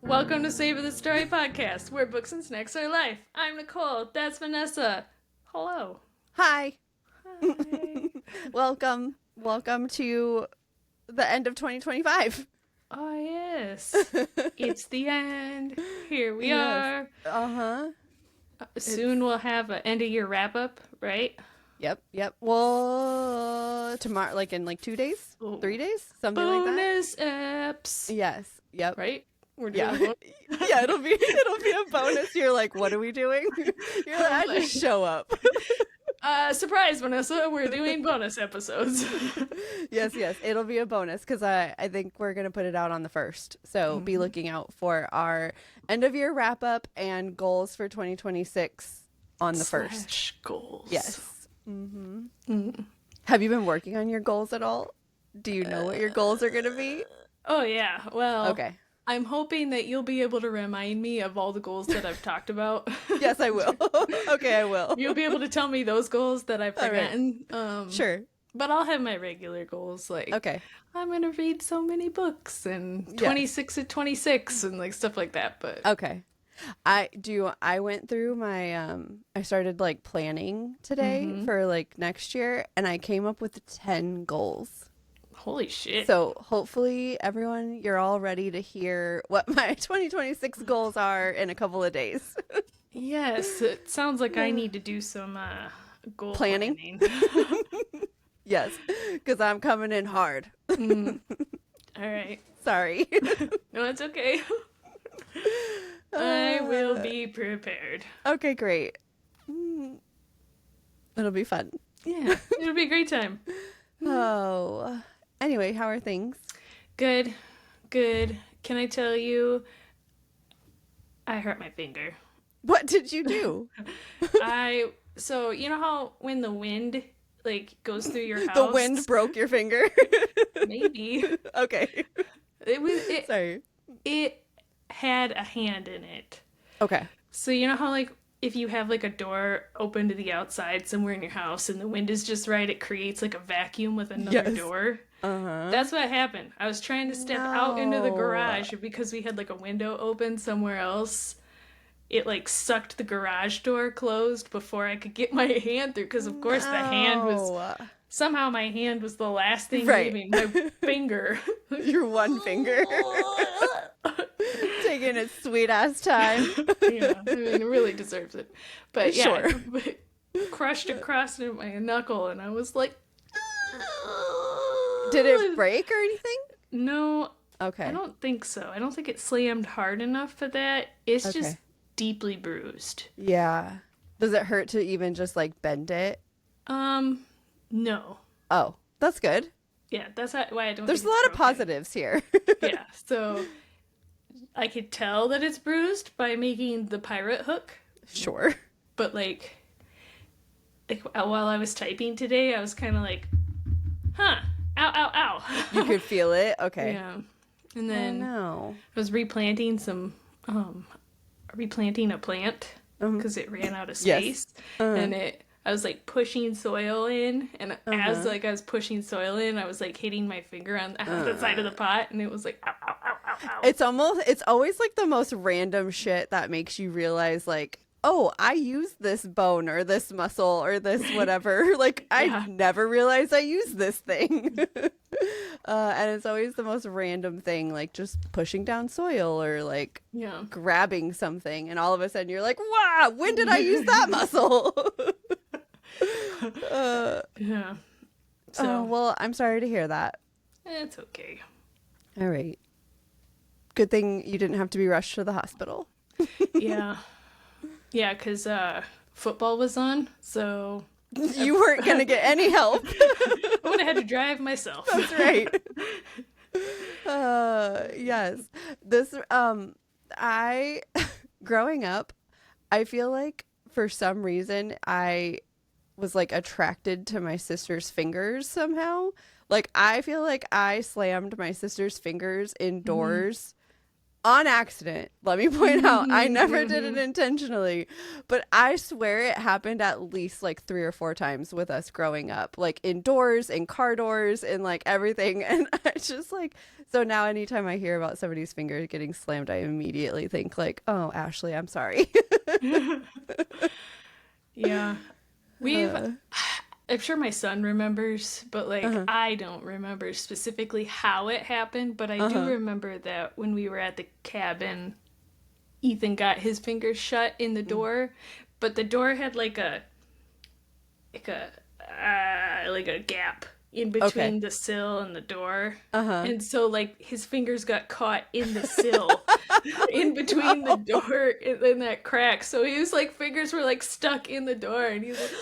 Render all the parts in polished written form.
Welcome to Savor the Story podcast, where books and snacks are life. I'm Nicole. That's Vanessa. Hello. Hi. Hi. Welcome to the end of 2025. Oh, yes. It's the end. Here we are. Uh-huh. Soon we'll have an end-of-year wrap-up, right? Yep. Well, tomorrow, like in 2 days? 3 days? Something like that? Bonus eps. Yes. Yep. Right? We're doing Yeah. Yeah, it'll be a bonus. You're like, what are we doing? You're like, I just show up. Surprise, Vanessa. We're doing bonus episodes. Yes. It'll be a bonus because I think we're going to put it out on the 1st. So be looking out for our end of year wrap up and goals for 2026 on the 1st. Goals. Yes. Have you been working on your goals at all? Do you know what your goals are going to be? Oh, yeah. Well, Okay. I'm hoping that you'll be able to remind me of all the goals that I've talked about. Yes, I will. Okay, I will. You'll be able to tell me those goals that I've All right. forgotten. Sure. But I'll have my regular goals, like Okay. I'm going to read so many books and 26 at 26 and like stuff like that. But Okay. I went through my I started like planning today for like next year, and I came up with 10 goals. holy shit. So hopefully everyone, you're all ready to hear what my 2026 goals are in a couple of days. Yes, it sounds like I need to do some goal Planning? planning. Yes, because I'm coming in hard. All right. Sorry. No, it's okay. I will be prepared. Okay, great. It'll be fun. Yeah, it'll be a great time. Oh. Anyway, how are things? Good. Can I tell you, I hurt my finger. What did you do? So you know how when the wind like goes through your house, The wind broke your finger? maybe Okay. it Sorry. it had a hand in it. Okay. So you know how like if you have like a door open to the outside somewhere in your house and the wind is just right, it creates like a vacuum with another Yes. door. Uh-huh. That's what happened. I was trying to step out into the garage, and because we had like a window open somewhere else, it like sucked the garage door closed before I could get my hand through, because of course the hand was somehow my hand was the last thing Right. leaving my finger. Your one finger. Taking its sweet ass time. Yeah, I mean, it really deserves it. But yeah, Sure. but crushed across my knuckle, and I was like, Did it break or anything? no, Okay. I don't think so. I don't think it slammed hard enough for that. It's Okay. just deeply bruised. Yeah. Does it hurt to even just like bend it? No. Oh, that's good. Yeah, that's why I don't. There's a think lot it's of positives here. broken. Yeah, so I could tell that it's bruised by making the pirate hook, Sure. but like while I was typing today, I was kind of like, huh, ow, ow. You could feel it. Okay. Yeah, and then No. I was replanting a plant because it ran out of Yes. space, and I was like pushing soil in, and as like I was pushing soil in, I was like hitting my finger on the side of the pot, and it was like ow, ow, ow, ow, ow. It's always like the most random shit that makes you realize like, oh, I use this bone or this muscle or this whatever. Like I never realized I used this thing. And it's always the most random thing, like just pushing down soil or like Yeah. grabbing something, and all of a sudden you're like, wow, when did I use that muscle? Yeah. Oh, So well, I'm sorry to hear that. it's okay. All right. Good thing you didn't have to be rushed to the hospital. Yeah. Yeah, because football was on, so You weren't going to get any help. I would have had to drive myself. That's right. Yes. This, I, growing up, I feel like for some reason I was like attracted to my sister's fingers somehow. Like I feel like I slammed my sister's fingers indoors on accident. Let me point out, I never did it intentionally, but I swear it happened at least like 3 or 4 times with us growing up, like indoors, in car doors, and like everything. And I just like, so now anytime I hear about somebody's finger getting slammed, I immediately think like, oh, Ashley, I'm sorry. Yeah. We've Uh, I'm sure my son remembers, but like uh-huh, I don't remember specifically how it happened, but I do uh-huh. remember that when we were at the cabin, Ethan got his fingers shut in the Mm. door, but the door had like a like a gap in Okay. between the sill and the door. Uh-huh. And so like his fingers got caught in the sill in between the No. door in that crack. So his like fingers were like stuck in the door and he's like, No.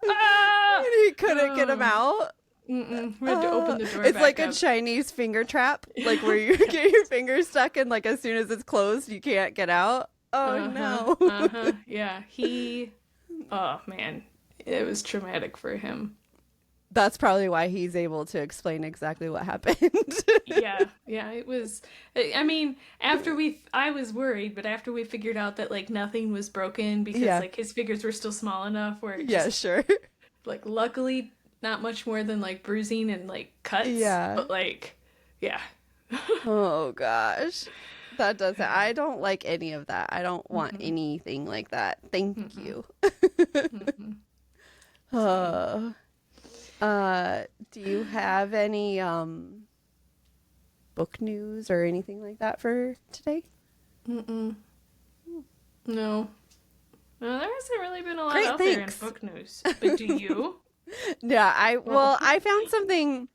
ah! And he couldn't get him Oh. out. Mm-mm. We had to open the door It's like back a up. Chinese finger trap, like where you get your fingers stuck and like as soon as it's closed, you can't get out. Oh Uh-huh. no. Uh-huh. Yeah. Oh man. It was traumatic for him. That's probably why he's able to explain exactly what happened. Yeah. Yeah. It was, I mean, I was worried, but after we figured out that like nothing was broken because Yeah. like his fingers were still small enough where it Yeah, just, sure. like, luckily not much more than like bruising and like cuts, Yeah. but like, yeah. Oh gosh. That doesn't, I don't like any of that. I don't want Mm-mm. anything like that. Thank Mm-mm. you. Mm-mm. So, Uh, do you have any book news or anything like that for today? mm-mm. No. No, there hasn't really been a lot Great, out there in thanks. book news. But do you? Yeah, Well, I found something,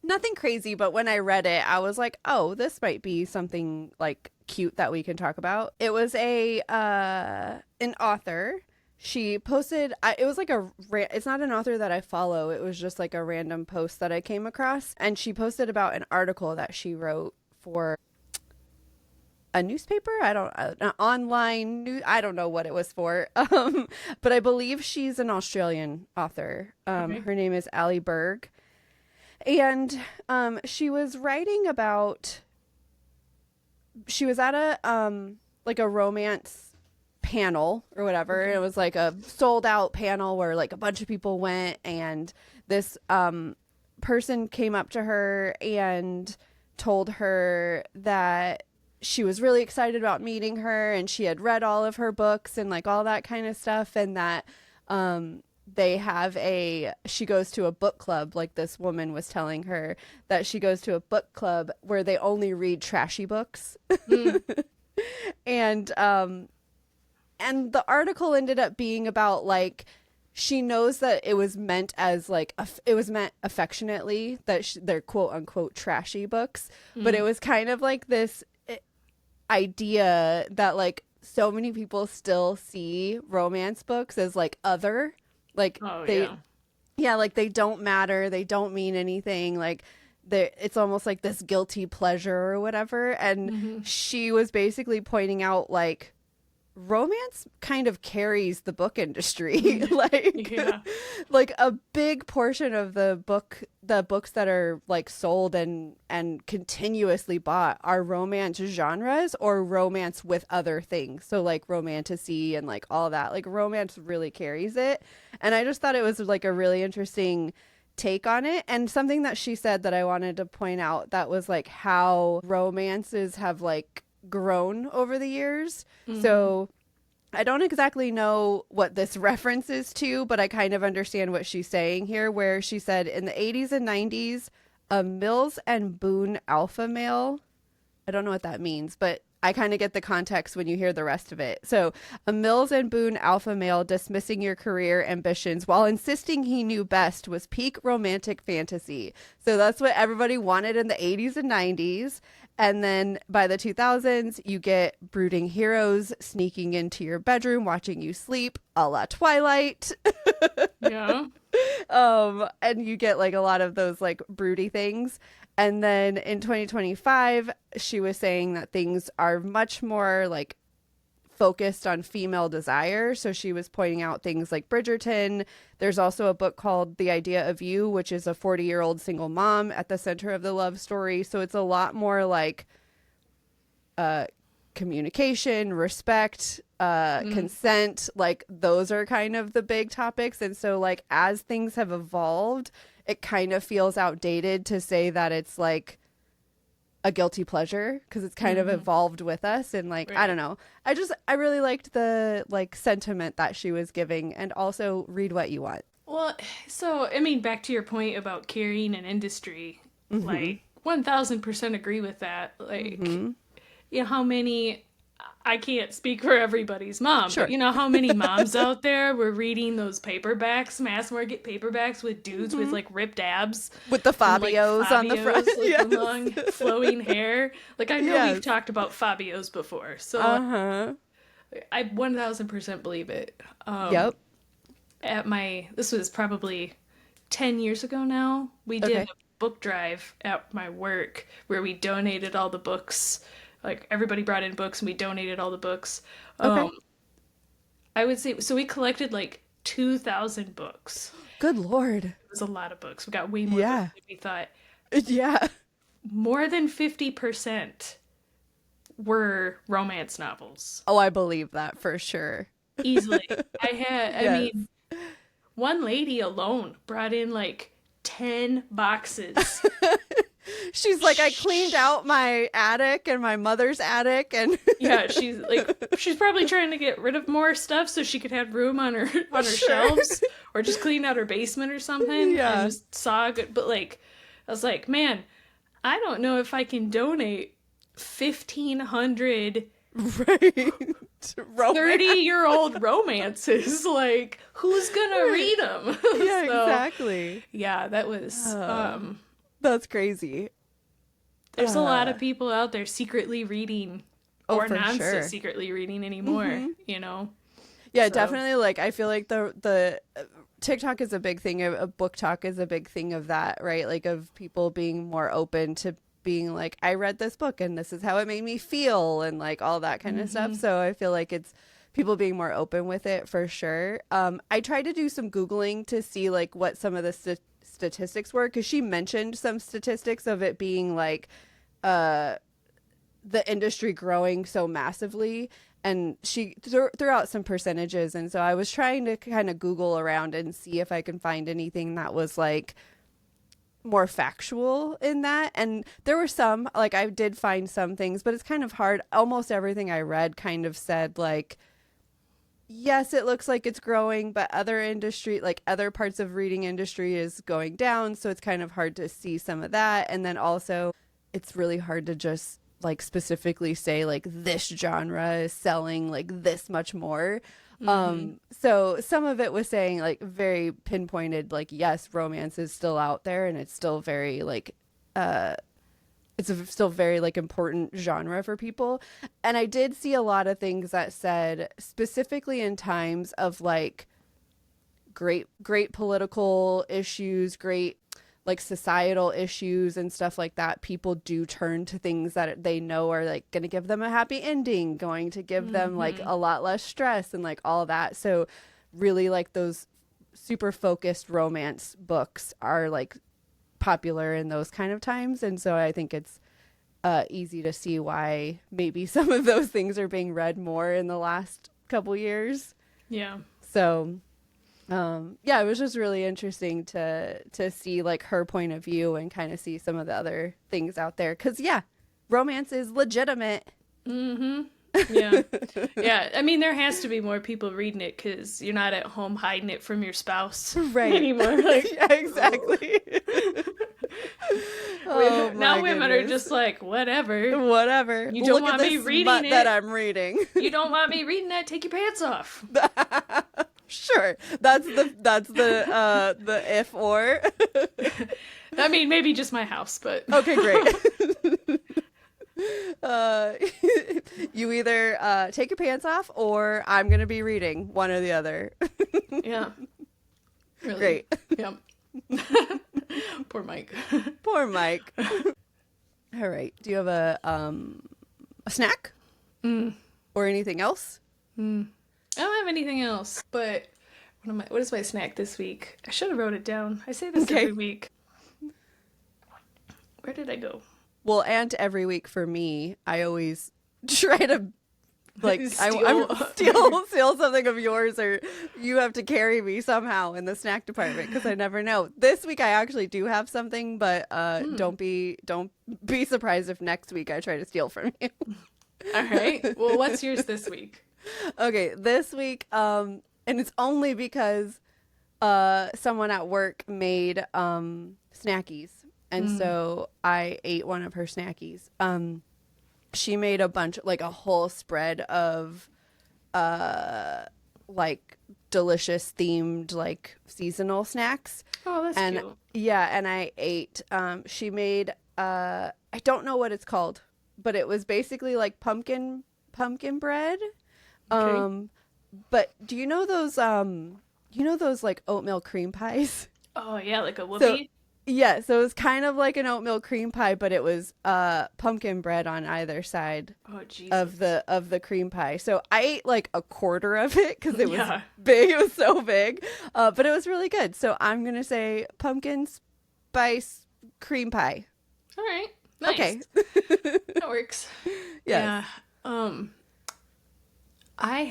nothing crazy, but when I read it, I was like, "Oh, this might be something like cute that we can talk about." It was a an author. She posted it was like it's not an author that I follow. It was just like a random post that I came across, and she posted about an article that she wrote for a newspaper. I don't an online news. I don't know what it was for. But I believe she's an Australian author. okay. Her name is Ali Berg, and she was writing about. She was at a like a romance panel or whatever. And Okay. it was like a sold out panel where like a bunch of people went, and this person came up to her and told her that she was really excited about meeting her and she had read all of her books and like all that kind of stuff, and that they have she goes to a book club. Like, this woman was telling her that she goes to a book club where they only read trashy books. Mm. And the article ended up being about like she knows that it was meant as like it was meant affectionately, that they're quote unquote trashy books, but it Mm. was kind of like this idea that like so many people still see romance books as like other, like Oh, they, yeah. yeah, like they don't matter, they don't mean anything, like it's almost like this guilty pleasure or whatever. And Hmm. she was basically pointing out like romance kind of carries the book industry. like Yeah. like a big portion of the books that are like sold and continuously bought are romance genres or romance with other things, so like romantasy and like all that, like romance really carries it. And I just thought it was like a really interesting take on it, and something that she said that I wanted to point out, that was like how romances have like grown over the years. Hmm. So I don't exactly know what this references to, but I kind of understand what she's saying here, where she said in the 80s and 90s, a Mills and Boone alpha male. I don't know what that means, but I kind of get the context when you hear the rest of it. So, a Mills and Boone alpha male dismissing your career ambitions while insisting he knew best was peak romantic fantasy. So, that's what everybody wanted in the 80s and 90s. And then by the 2000s, you get brooding heroes sneaking into your bedroom, watching you sleep, a la Twilight. Yeah. And you get like a lot of those like broody things. And then in 2025, she was saying that things are much more like focused on female desire. So she was pointing out things like Bridgerton. There's also a book called The Idea of You, which is a 40-year-old single mom at the center of the love story. So it's a lot more like communication, respect, consent. Like those are kind of the big topics. And so like as things have evolved, it kind of feels outdated to say that it's like a guilty pleasure, because it's kind of evolved with us. And like, I don't know. I really liked the like sentiment that she was giving, and also read what you want. Well, so, I mean, back to your point about carrying an industry, like 1000% agree with that. Like, you know, how many, I can't speak for everybody's mom, Sure. but you know how many moms out there were reading those paperbacks, mass market paperbacks with dudes with like ripped abs. With the and, like, Fabios on the front. Like, Yes. the long flowing hair. Like, I know we've talked about Fabios before, so I 1000% believe it. Yep. This was probably 10 years ago now, we did a book drive at my work where we donated all the books. Like, everybody brought in books and we donated all the books. I would say, so we collected like 2,000 books. Good Lord. It was a lot of books. We got way more books than we thought. Yeah. More than 50% were romance novels. Oh, I believe that for sure. Easily. I mean, one lady alone brought in like 10 boxes. She's like, I cleaned out my attic and my mother's attic, and yeah, she's probably trying to get rid of more stuff so she could have room on her shelves, or just clean out her basement or something. Yeah. And just saw good, but like, I was like, man, I don't know if I can donate 1,500 right. 30-year-old romances. Like, who's gonna read them? Yeah, So, exactly. yeah, that was That's crazy. there's a lot of people out there secretly reading, or for not sure. secretly reading anymore, you know. Yeah, So- definitely. Like, I feel like the TikTok is a big thing. A book talk is a big thing of that, right? Like, of people being more open to being like, I read this book and this is how it made me feel, and like all that kind of stuff. So I feel like it's people being more open with it for sure. I tried to do some Googling to see like what some of the statistics were, because she mentioned some statistics of it being like the industry growing so massively, and she threw out some percentages. And so I was trying to kind of Google around and see if I can find anything that was like more factual in that. And there were some, like, I did find some things, but it's kind of hard. Almost everything I read kind of said like, yes, it looks like it's growing, but other industry, like other parts of reading industry, is going down. So it's kind of hard to see some of that. And then also it's really hard to just like specifically say like this genre is selling like this much more. So some of it was saying like very pinpointed, like, yes, romance is still out there and it's still very like it's still very like important genre for people. And I did see a lot of things that said specifically in times of like great political issues, great like societal issues and stuff like that, people do turn to things that they know are like going to give them a happy ending, going to give them like a lot less stress and like all that. So really like those super focused romance books are like popular in those kind of times. And so I think it's easy to see why maybe some of those things are being read more in the last couple years. Yeah. So yeah, it was just really interesting to see like her point of view and kind of see some of the other things out there. 'Cause yeah, romance is legitimate. Yeah. Yeah. I mean, there has to be more people reading it because you're not at home hiding it from your spouse anymore. Like, yeah, exactly. Oh, now women are goodness. just like, whatever. Whatever. You don't Look want at me this reading smut it. that I'm reading. You don't want me reading that? Take your pants off. Sure. That's the if or. I mean, maybe just my house, but Okay, great. You either take your pants off or I'm gonna be reading, one or the other. yeah. Really. Great. Yep. Poor Mike. Poor Mike. All right. Do you have a snack or anything else? I don't have anything else, but what is my snack this week? I should have wrote it down. I say this every week. Where did I go? Well, and every week for me, I always try to steal something of yours, or you have to carry me somehow in the snack department because I never know. This week I actually do have something, but don't be surprised if next week I try to steal from you. All right. Well, what's yours this week? Okay, this week, and it's only because someone at work made snackies, and so I ate one of her snackies. She made a whole spread of like delicious themed like seasonal snacks. Oh, that's cute. Yeah, and I ate she made I don't know what it's called, but it was basically like pumpkin bread. Okay. But do you know those like oatmeal cream pies? Oh, yeah, like a whoopie? Yeah, so it was kind of like an oatmeal cream pie, but it was pumpkin bread on either side of the cream pie. So I ate like a quarter of it because it was big. It was so big, but it was really good. So I'm gonna say pumpkin spice cream pie. All right, nice. Okay, that works. Yes. Yeah. I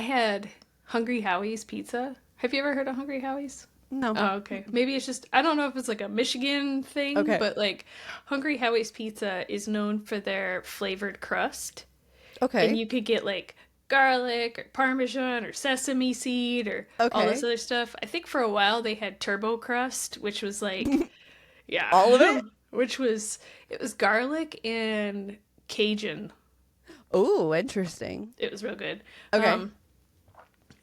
had Hungry Howie's pizza. Have you ever heard of Hungry Howie's? No. Oh, okay. Maybe it's just, I don't know if it's like a Michigan thing, but like Hungry Howie's Pizza is known for their flavored crust. Okay. And you could get like garlic or Parmesan or sesame seed or all this other stuff. I think for a while they had turbo crust, which was like, yeah. All of it? It was garlic and Cajun. Oh, interesting. It was real good. Okay.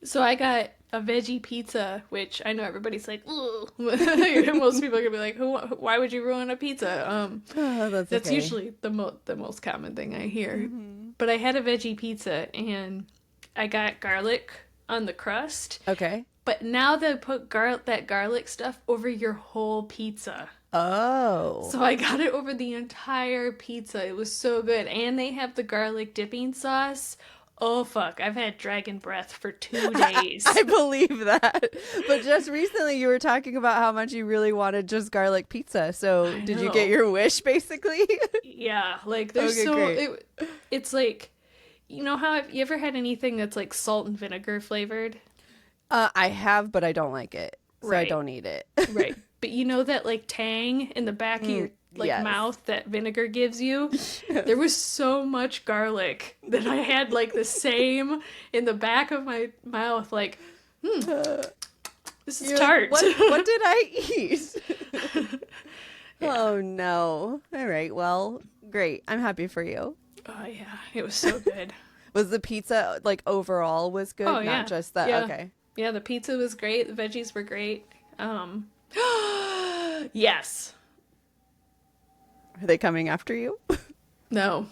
So I got a veggie pizza, which I know everybody's like, ugh. Most people are gonna be like, why would you ruin a pizza? That's usually the most common thing I hear. Mm-hmm. But I had a veggie pizza and I got garlic on the crust. Okay. But now they put that garlic stuff over your whole pizza. Oh. So I got it over the entire pizza. It was so good. And they have the garlic dipping sauce. Oh, fuck. I've had dragon breath for 2 days. I believe that. But just recently you were talking about how much you really wanted just garlic pizza. So did you get your wish, basically? Yeah. Like, there's it's like, you know how, have you ever had anything that's like salt and vinegar flavored? I have, but I don't like it. So right. I don't eat it. Right. But you know that like tang in the back of your mouth that vinegar gives you? There was so much garlic that I had like the same in the back of my mouth, like, this is tart. Like, what did I eat? Oh no. All right, well, great. I'm happy for you. Oh yeah, it was so good. Was the pizza like overall was good? Oh, yeah. Not just that. Yeah. Okay. Yeah, the pizza was great. The veggies were great. Yes. Are they coming after you? No.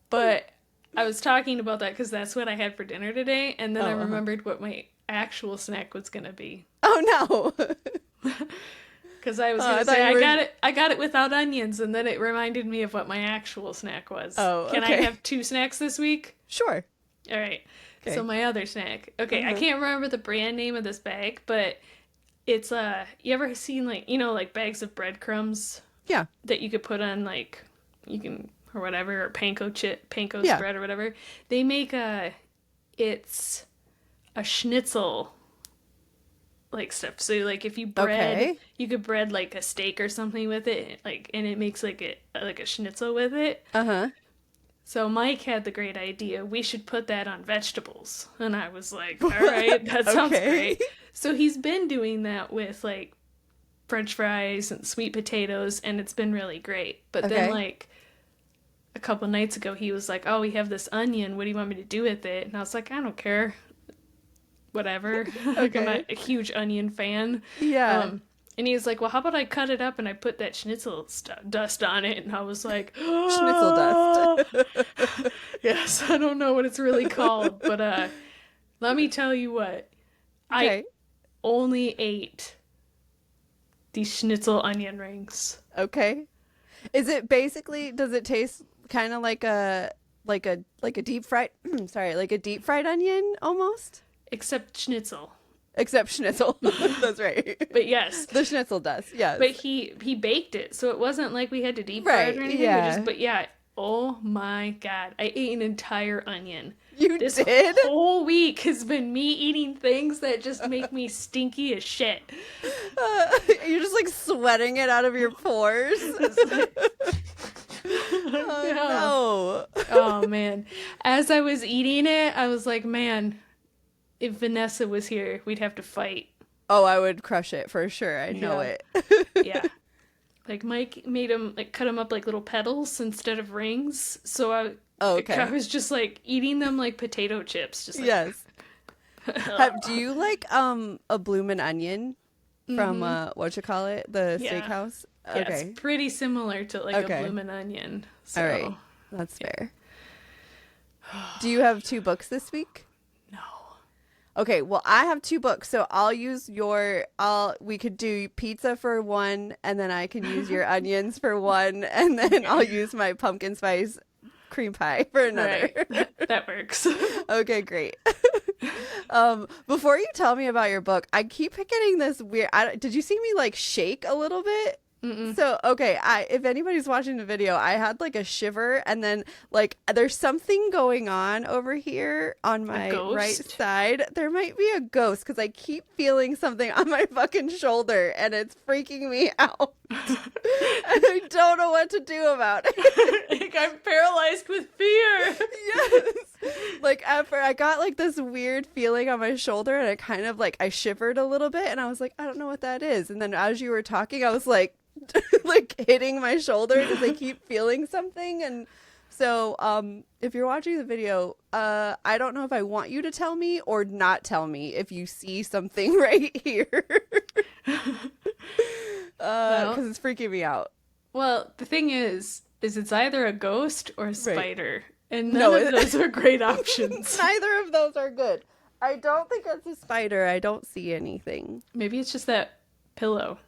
But I was talking about that because that's what I had for dinner today, and then I remembered what my actual snack was going to be. Oh, no. Because I was going to say, I got it without onions, and then it reminded me of what my actual snack was. Oh, okay. Can I have 2 snacks this week? Sure. All right. Okay. So my other snack. Okay, I can't remember the brand name of this bag, but it's, you ever seen, like, you know, like bags of breadcrumbs? Yeah. That you could put on, like, you can, or whatever, or panko spread or whatever. They make it's a schnitzel, like, stuff. So, like, if you you could bread, like, a steak or something with it, like, and it makes, like, a schnitzel with it. Uh-huh. So Mike had the great idea, we should put that on vegetables. And I was like, all right, that sounds great. So he's been doing that with, like, French fries and sweet potatoes, and it's been really great. But then, like, a couple nights ago, he was like, oh, we have this onion. What do you want me to do with it? And I was like, I don't care. Whatever. Like, I'm not a huge onion fan. Yeah. And he was like, well, how about I cut it up and I put that schnitzel dust on it? And I was like, schnitzel dust. Yes, I don't know what it's really called. But let me tell you what. I only ate these schnitzel onion rings. Okay. Is it basically, does it taste kind of like a like a deep fried sorry, like a deep fried onion almost. Except schnitzel. Except schnitzel. That's right. But yes. The schnitzel does, yes. But he baked it, so it wasn't like we had to deep fry it or anything. Yeah. But yeah, oh my God. I ate an entire onion. You this did? whole week has been me eating things that just make me stinky as shit. You're just like sweating it out of your pores. Oh, no. Oh man. As I was eating it, I was like, man, if Vanessa was here, we'd have to fight. Oh, I would crush it for sure. I know it. Yeah. Like Mike made him like cut him up like little petals instead of rings. So I was just like eating them like potato chips. Just like, yes. Do you like a bloomin' onion from what you call it, the steakhouse? Yeah, okay, it's pretty similar to like a bloomin' onion. So. All right, that's fair. Do you have 2 books this week? No. Okay, well, I have 2 books, so I'll use we could do pizza for 1, and then I can use your onions for 1, and then I'll use my pumpkin spice cream pie for another. Right. That works. Okay, great. Before you tell me about your book, I keep getting this weird, did you see me like shake a little bit? Mm-mm. So, okay, if anybody's watching the video, I had like a shiver, and then like there's something going on over here on my right side. There might be a ghost because I keep feeling something on my fucking shoulder, and it's freaking me out. And I don't know what to do about it. Like I'm paralyzed with fear. Yes. Like I got like this weird feeling on my shoulder, and it kind of like I shivered a little bit, and I was like, I don't know what that is. And then as you were talking, I was like like hitting my shoulder because I keep feeling something. And so if you're watching the video, I don't know if I want you to tell me or not tell me if you see something right here. Because it's freaking me out. Well, the thing is it's either a ghost or a spider. Right. And none of those are great options. Neither of those are good. I don't think it's a spider. I don't see anything. Maybe it's just that pillow.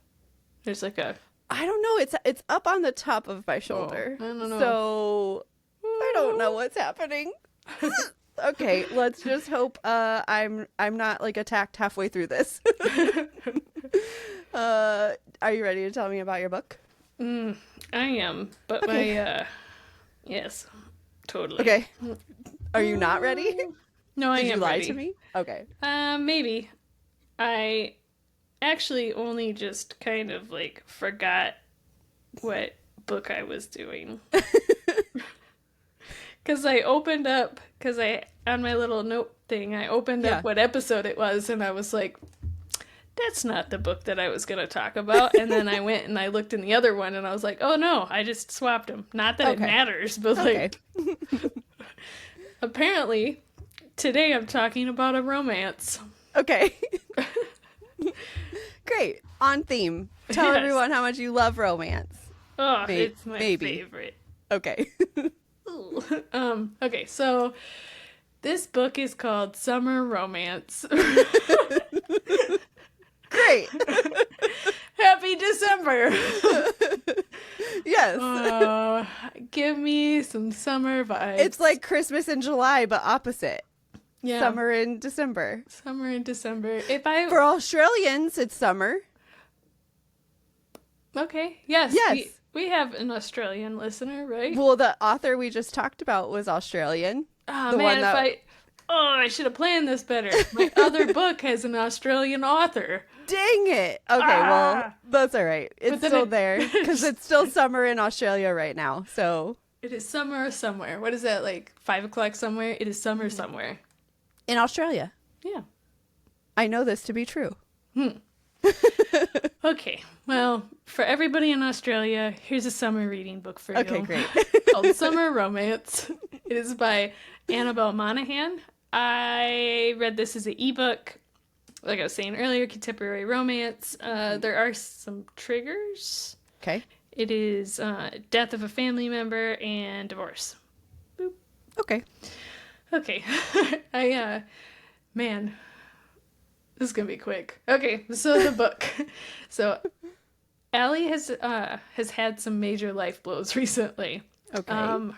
There's like a... I don't know. It's up on the top of my shoulder. Oh, I don't know. So I don't know what's happening. Okay, let's just hope I'm not like attacked halfway through this. Are you ready to tell me about your book? I am, but okay. Yes, totally. Okay. Are you not ready? No, I am ready. Did you lie to me? Okay. Maybe. I actually only just kind of like forgot what book I was doing. Because I opened up, on my little note thing, I opened up what episode it was, and I was like, that's not the book that I was going to talk about. And then I went and I looked in the other one, and I was like, oh no, I just swapped them. Not that it matters, but like, apparently, today I'm talking about a romance. Okay. Great. On theme. Tell everyone how much you love romance. Oh, it's my favorite. Okay. Okay, so this book is called Summer Romance. Great. Happy December. Yes. Give me some summer vibes. It's like Christmas in July, but opposite. Yeah. Summer in December. Summer in December. For Australians, it's summer. Okay. Yes. Yes. We have an Australian listener, right? Well, the author we just talked about was Australian. Oh, man, I should have planned this better. My other book has an Australian author. Dang it. Okay, well, that's all right. It's still there because it's still summer in Australia right now, so. It is summer somewhere. What is that, like 5 o'clock somewhere? It is summer somewhere. In Australia. Yeah. I know this to be true. Okay, well, for everybody in Australia, here's a summer reading book for you. Okay, great. Called Summer Romance. It is by Annabel Monaghan. I read this as an ebook. Like I was saying earlier, contemporary romance. There are some triggers. Okay. It is death of a family member and divorce. Boop. Okay. Okay. Man, this is going to be quick. Okay, so the book. So Allie has had some major life blows recently. Okay.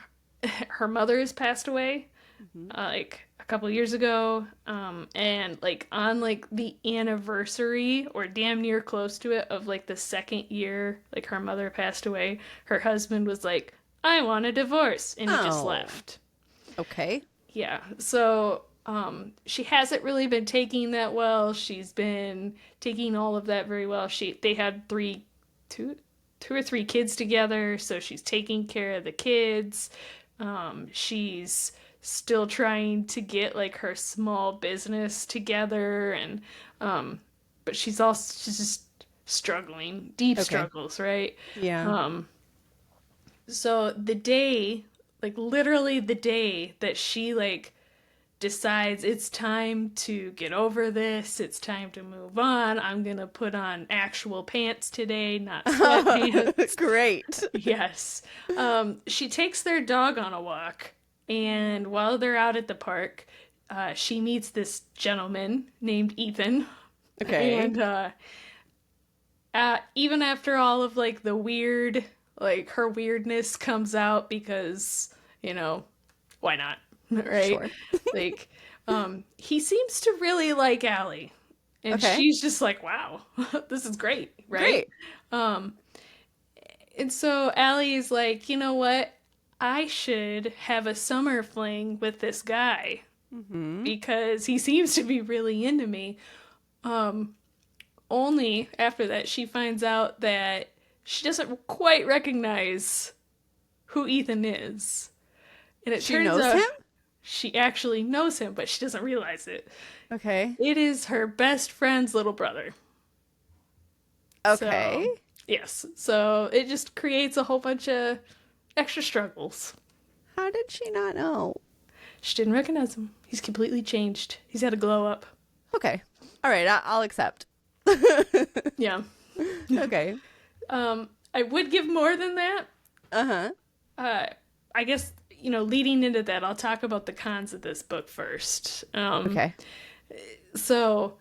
her mother has passed away, like a couple years ago, and like on like the anniversary or damn near close to it of like the second year like her mother passed away, her husband was like, I want a divorce, and he just left. Okay. Yeah, so she hasn't really been taking that well. She's been taking all of that very well. They had two or three kids together, so she's taking care of the kids. She's still trying to get like her small business together, and but she's just struggling, deep struggles, right? Yeah. So the day, like literally the day that she like decides it's time to get over this, it's time to move on, I'm gonna put on actual pants today, not sweatpants. Great. Yes. She takes their dog on a walk, and while they're out at the park, she meets this gentleman named Ethan. Okay. And even after all of like the weird, like her weirdness comes out because, you know, why not? Right? Sure. Like, he seems to really like Allie. And she's just like, wow, this is great, right? Great. And so Allie is like, you know what? I should have a summer fling with this guy because he seems to be really into me. Only after that she finds out that she doesn't quite recognize who Ethan is. And it turns out him? She actually knows him, but she doesn't realize it. Okay. It is her best friend's little brother. Okay. So, yes. So it just creates a whole bunch of extra struggles. How did she not know? She didn't recognize him. He's completely changed. He's had a glow up. Okay. All right. I'll accept. Yeah. Okay. I would give more than that. I guess, you know, leading into that, I'll talk about the cons of this book first. Okay. So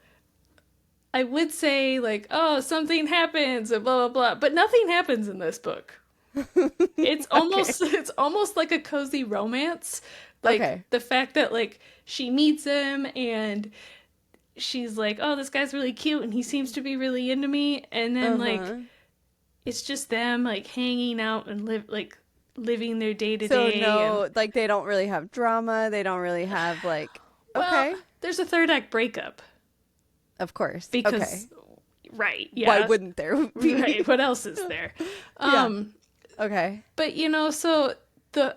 I would say like, oh, something happens and blah, blah, blah, but nothing happens in this book. It's almost like a cozy romance. Like the fact that like she meets him and she's like, oh, this guy's really cute and he seems to be really into me. And then like, it's just them like hanging out and living their day to day. So no, like they don't really have drama. They don't really have like, well, there's a third act breakup. Of course. Because, right. Yeah. Why wouldn't there be? Right. What else is there? Okay. But you know, so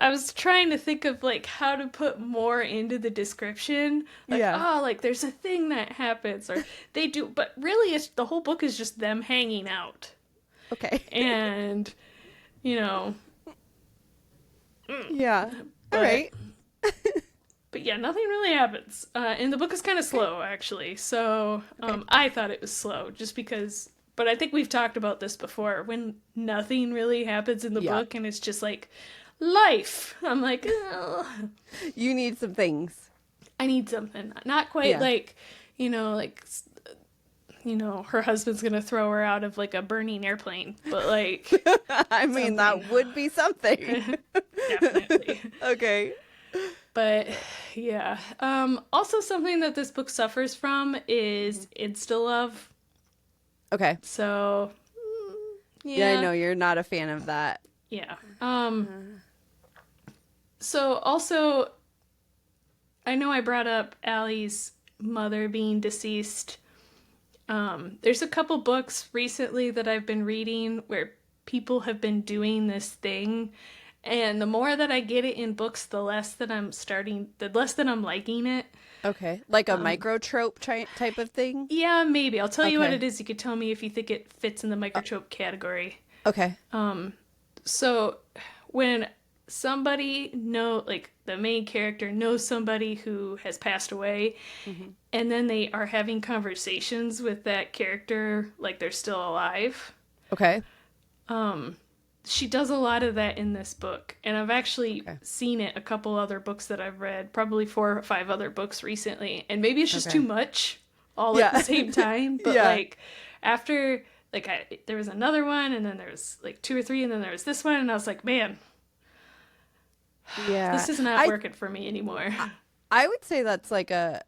I was trying to think of like how to put more into the description. Like, oh, like there's a thing that happens or they do, but really the whole book is just them hanging out. Okay. And, you know. Yeah. All right. But yeah, nothing really happens. And the book is kind of slow, actually. So I thought it was slow just because, but I think we've talked about this before. When nothing really happens in the book and it's just like life. I'm like, oh. You need some things. I need something. Not quite like, her husband's going to throw her out of like a burning airplane. But like. I mean, that would be something. Definitely. Okay. But yeah. Also something that this book suffers from is insta-love. Okay. So yeah, I know you're not a fan of that. Yeah. So also I know I brought up Allie's mother being deceased. There's a couple books recently that I've been reading where people have been doing this thing. And the more that I get it in books, the less that I'm liking it. Okay. Like a microtrope type of thing? Yeah, maybe. I'll tell you what it is. You could tell me if you think it fits in the microtrope category. Okay. So when somebody like the main character knows somebody who has passed away, and then they are having conversations with that character like they're still alive. Okay. She does a lot of that in this book, and I've actually seen it a couple other books that I've read, probably 4 or 5 other books recently, and maybe it's just too much all at the same time, but like after like there was another one, and then there was like 2 or 3, and then there was this one, and I was like, man, Yeah. This is not working for me anymore. I would say that's like a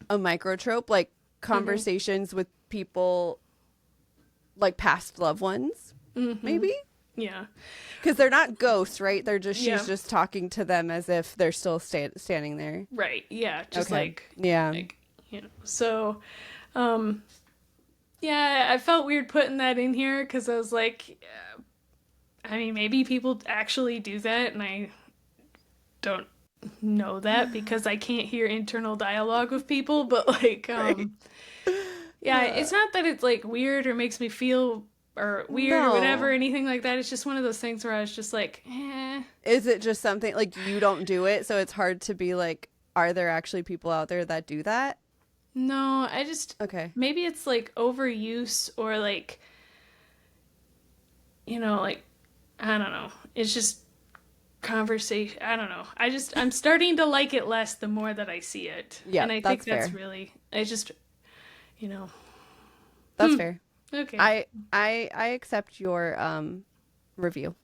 microtrope, like conversations with people like past loved ones, maybe? Yeah. Because they're not ghosts, right? They're just, Yeah. she's just talking to them as if they're still standing there. Right. Yeah. Just Okay. Yeah. like, so, yeah, I felt weird putting that in here because I was like, I mean, maybe people actually do that, and I don't know that because I can't hear internal dialogue with people, but like, yeah, it's not that it's like weird or makes me feel or weird or whatever, anything like that. It's just one of those things where I was just like, eh. Is it just something like you don't do it, so it's hard to be like, are there actually people out there that do that? No, I just, okay. Maybe it's like overuse or like, like, I don't know. It's just conversation. I don't know. I'm starting to like it less the more that I see it. Yeah, and I think that's fair. really, I just, That's fair. Okay. I accept your review.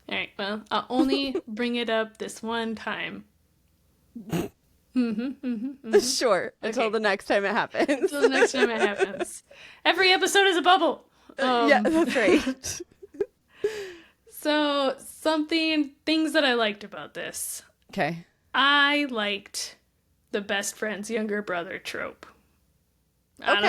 All right. Well, I'll only bring it up this one time. Sure. Until the next time it happens. Until the next time it happens. Every episode is a bubble. Yeah, that's right. So, things that I liked about this. Okay. I liked the best friend's younger brother trope. I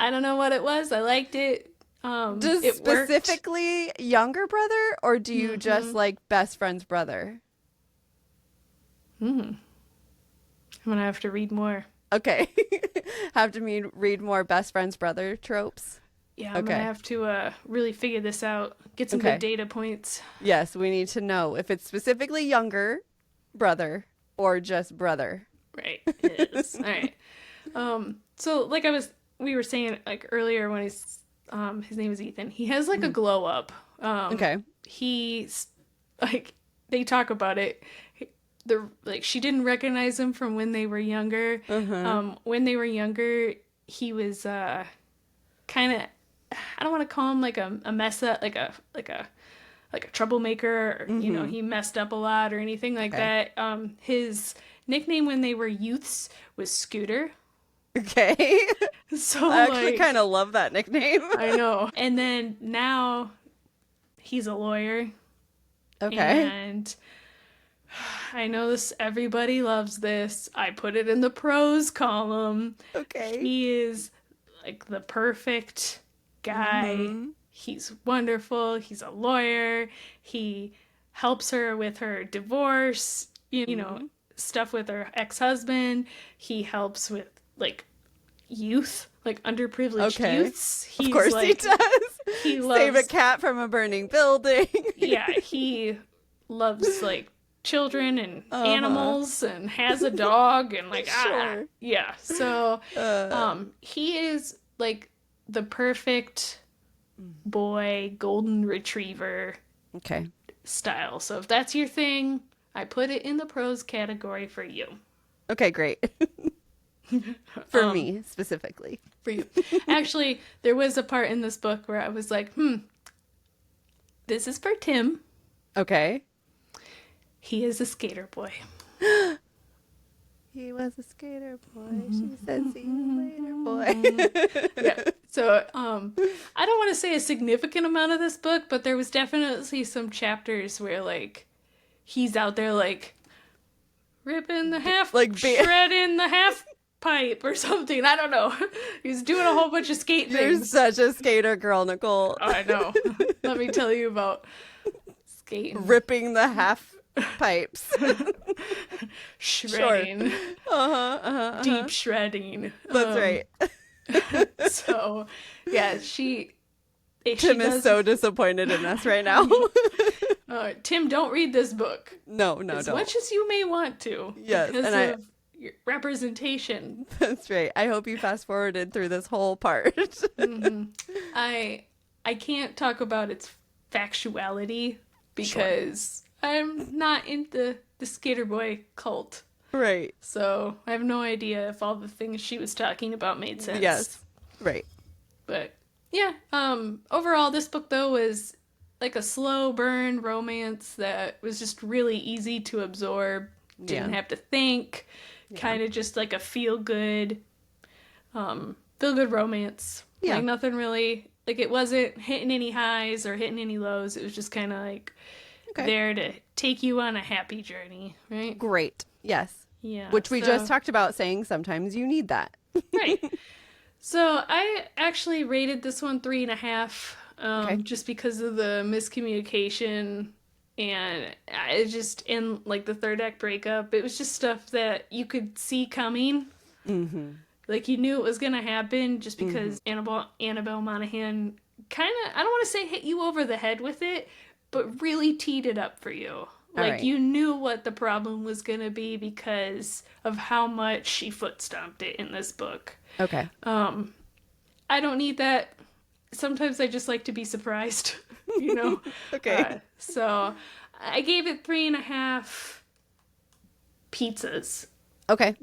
don't know what it was. I liked it. Does it specifically worked. Younger brother, or do you just like best friend's brother? I'm gonna have to read more. Okay. Have to read more best friend's brother tropes. Yeah, I'm gonna have to really figure this out. Get some good data points. Yes, we need to know if it's specifically younger brother or just brother. Right. It is. All right. So like we were saying like earlier when his name is Ethan. He has like a glow up. He's like, they talk about it. She didn't recognize him from when they were younger. When they were younger, he was kind of, I don't want to call him like a mess up, like a troublemaker. Or, he messed up a lot or anything like that. His nickname when they were youths was Scooter. Okay. So I actually kind of love that nickname. I know. And then now he's a lawyer. Okay. And I know everybody loves this. I put it in the pros column. Okay. He is like the perfect guy. He's wonderful. He's a lawyer. He helps her with her divorce, stuff with her ex-husband. He helps with like youth, like underprivileged youths. Of course he does. He loves, save a cat from a burning building. Yeah, he loves like children and animals and has a dog and like yeah. So he is like the perfect boy golden retriever style. So if that's your thing, I put it in the pros category for you. Okay, great. For me specifically. For you. Actually, there was a part in this book where I was like, this is for Tim. Okay. He is a skater boy. He was a skater boy. She said, see you later, boy. Yeah. So, I don't want to say a significant amount of this book, but there was definitely some chapters where, like, he's out there, like, ripping the half, like, shredding the half pipe or something. I don't know. He's doing a whole bunch of skate things. You're such a skater girl, Nicole. I know. Let me tell you about skating. Ripping the half pipes. Shredding. Sure. Deep shredding. That's right. So, yeah, Tim is so disappointed in us right now. Tim, don't read this book. No, don't. As much as you may want to. Yes, because of your representation. That's right. I hope you fast forwarded through this whole part. I can't talk about its factuality because I'm not into the skater boy cult. Right. So I have no idea if all the things she was talking about made sense. Yes. Right. But yeah, overall this book though was like a slow burn romance that was just really easy to absorb. Didn't have to think. Kind of just like a feel good romance. Yeah. Like nothing really, like it wasn't hitting any highs or hitting any lows. It was just kind of like there to take you on a happy journey, right? Great. Yes. Yeah. Which we just talked about, saying sometimes you need that. Right. So I actually rated this one 3.5, just because of the miscommunication, and it just, in like the third act breakup, it was just stuff that you could see coming. Mm-hmm. Like you knew it was gonna happen, just because Annabel Monaghan kind of, I don't want to say hit you over the head with it, but really teed it up for you. Like you knew what the problem was gonna be because of how much she foot stomped it in this book. Okay. I don't need that. Sometimes I just like to be surprised, you know? Okay. So I gave it 3.5 pizzas. Okay.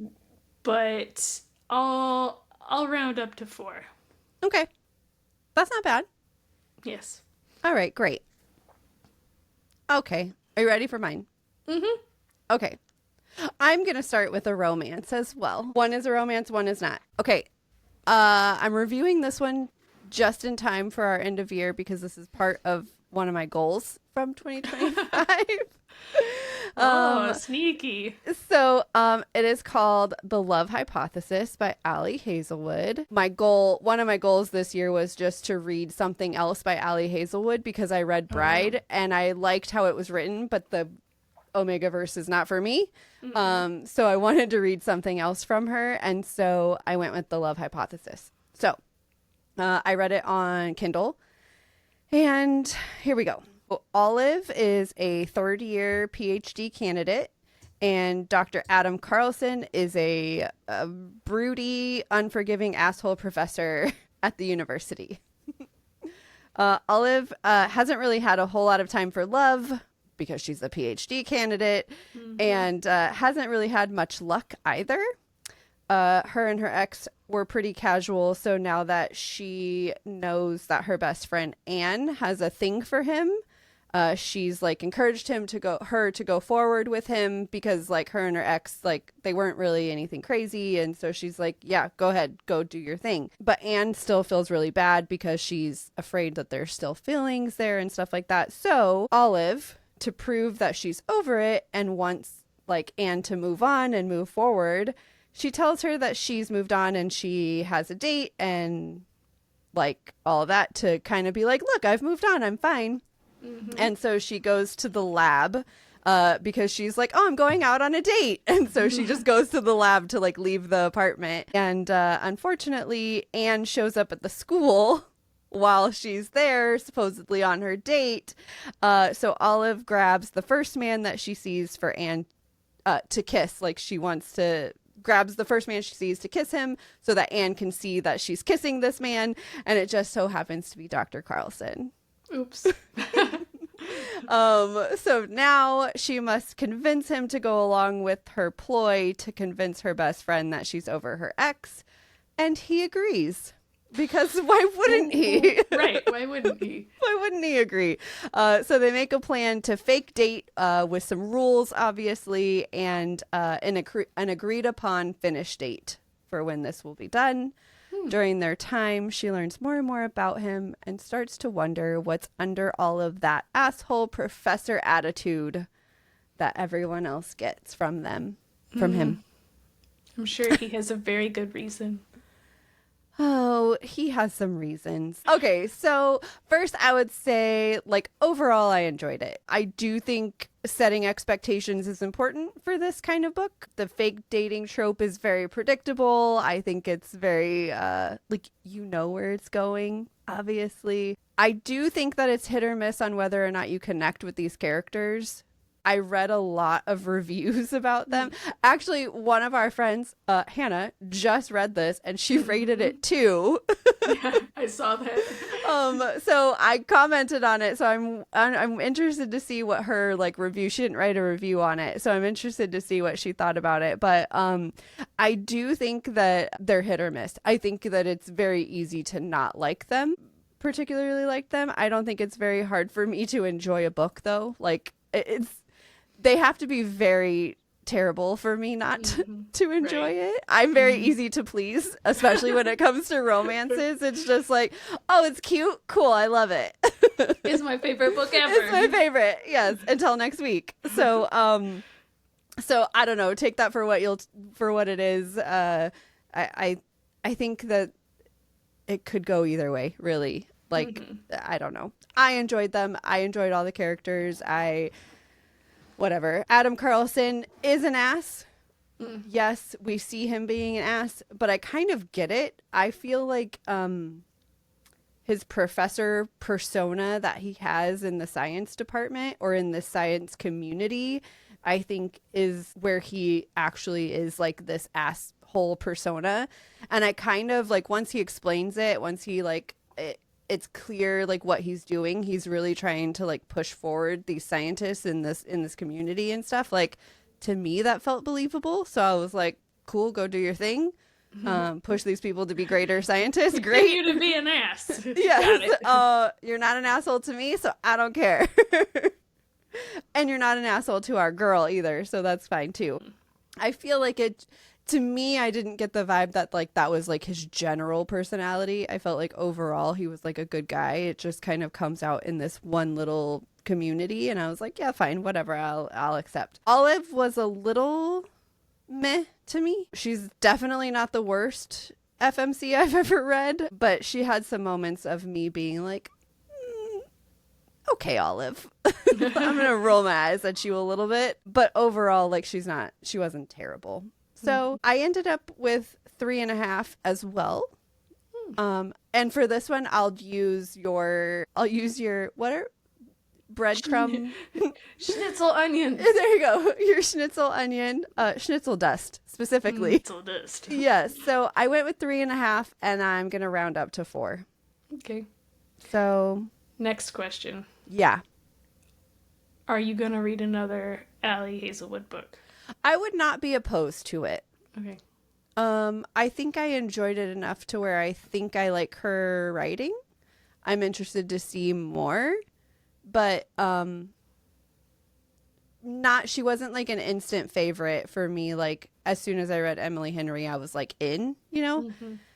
But I'll round up to 4. Okay. That's not bad. Yes. All right, great. Okay. Are you ready for mine? Mm-hmm. Okay. I'm going to start with a romance as well. One is a romance, one is not. Okay. I'm reviewing this one just in time for our end of year because this is part of one of my goals from 2025. Sneaky. So it is called The Love Hypothesis by Ali Hazelwood. One of my goals this year was just to read something else by Ali Hazelwood because I read Bride and I liked how it was written, but the Omegaverse is not for me. So I wanted to read something else from her, and so I went with The Love Hypothesis. So I read it on Kindle, and here we go. Olive is a third-year PhD candidate, and Dr. Adam Carlson is a broody, unforgiving asshole professor at the university. Olive hasn't really had a whole lot of time for love because she's a PhD candidate, and hasn't really had much luck either. Her and her ex were pretty casual, so now that she knows that her best friend Anne has a thing for him, she's like encouraged her to go forward with him because like her and her ex, like they weren't really anything crazy, and so she's like, yeah, go ahead, go do your thing. But Anne still feels really bad because she's afraid that there's still feelings there and stuff like that. So Olive, to prove that she's over it and wants like Anne to move on and move forward, she tells her that she's moved on and she has a date and like all of that to kind of be like, look, I've moved on, I'm fine. And so she goes to the lab because she's like, oh, I'm going out on a date. And so she just goes to the lab to like leave the apartment. And unfortunately, Anne shows up at the school while she's there, supposedly on her date. So Olive grabs the first man that she sees for Anne to kiss. Like she grabs the first man she sees to kiss him so that Anne can see that she's kissing this man. And it just so happens to be Dr. Carlson. Oops. So now she must convince him to go along with her ploy to convince her best friend that she's over her ex. And he agrees. Because why wouldn't he? Right. Why wouldn't he? Why wouldn't he agree? So they make a plan to fake date with some rules, obviously, and an agreed upon finish date for when this will be done. During their time, she learns more and more about him and starts to wonder what's under all of that asshole professor attitude that everyone else gets from him. I'm sure he has a very good reason. Oh, he has some reasons. Okay, so first I would say, like, overall, I enjoyed it. I do think setting expectations is important for this kind of book. The fake dating trope is very predictable. I think it's very, like, you know where it's going, obviously. I do think that it's hit or miss on whether or not you connect with these characters. I read a lot of reviews about them. Actually, one of our friends, Hannah, just read this and she rated it too. Yeah, I saw that. So I commented on it. So I'm interested to see what her like review. She didn't write a review on it, so I'm interested to see what she thought about it. But I do think that they're hit or miss. I think that it's very easy to not like them. particularly like them. I don't think it's very hard for me to enjoy a book, though. Like, they have to be very terrible for me not to enjoy it. I'm very easy to please, especially when it comes to romances. It's just like, oh, it's cute, cool, I love it. It's my favorite book ever. It's my favorite, yes, until next week. So I don't know, take that for what it is. I think that it could go either way, really. Like, I don't know, I enjoyed them. I enjoyed all the characters. Whatever. Adam Carlson is an ass. Yes, we see him being an ass, but I kind of get it. I feel like his professor persona that he has in the science department or in the science community, I think is where he actually is like this asshole persona. And I kind of like, once he explains it, once he like it's clear like what he's doing, he's really trying to like push forward these scientists in this community and stuff. Like, to me that felt believable, so I was like, cool, go do your thing. Push these people to be greater scientists. Great. You to be an ass. Yes. You're not an asshole to me, so I don't care. And you're not an asshole to our girl either, so that's fine too. I feel like to me, I didn't get the vibe that like that was like his general personality. I felt like overall he was like a good guy. It just kind of comes out in this one little community, and I was like, yeah, fine, whatever, I'll accept. Olive was a little meh to me. She's definitely not the worst FMC I've ever read, but she had some moments of me being like, okay, Olive. I'm gonna roll my eyes at you a little bit, but overall, like, she wasn't terrible. So I ended up with 3.5 as well. And for this one, I'll use your what are breadcrumb schnitzel onions. There you go. Your schnitzel onion, schnitzel dust specifically. Schnitzel dust. Yes. So I went with 3.5, and I'm gonna round up to 4. Okay. So next question. Yeah. Are you gonna read another Allie Hazelwood book? I would not be opposed to it. Okay. I think I enjoyed it enough to where I think I like her writing. I'm interested to see more, but she wasn't like an instant favorite for me. Like, as soon as I read Emily Henry, I was like in, you know?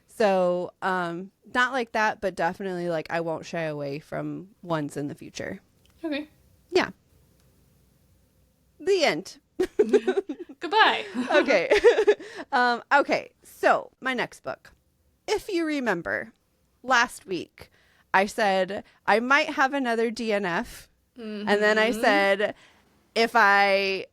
So, not like that, but definitely like I won't shy away from ones in the future. Okay. Yeah. The end. Goodbye. Okay. Okay. So my next book, if you remember, last week I said I might have another DNF, and then I said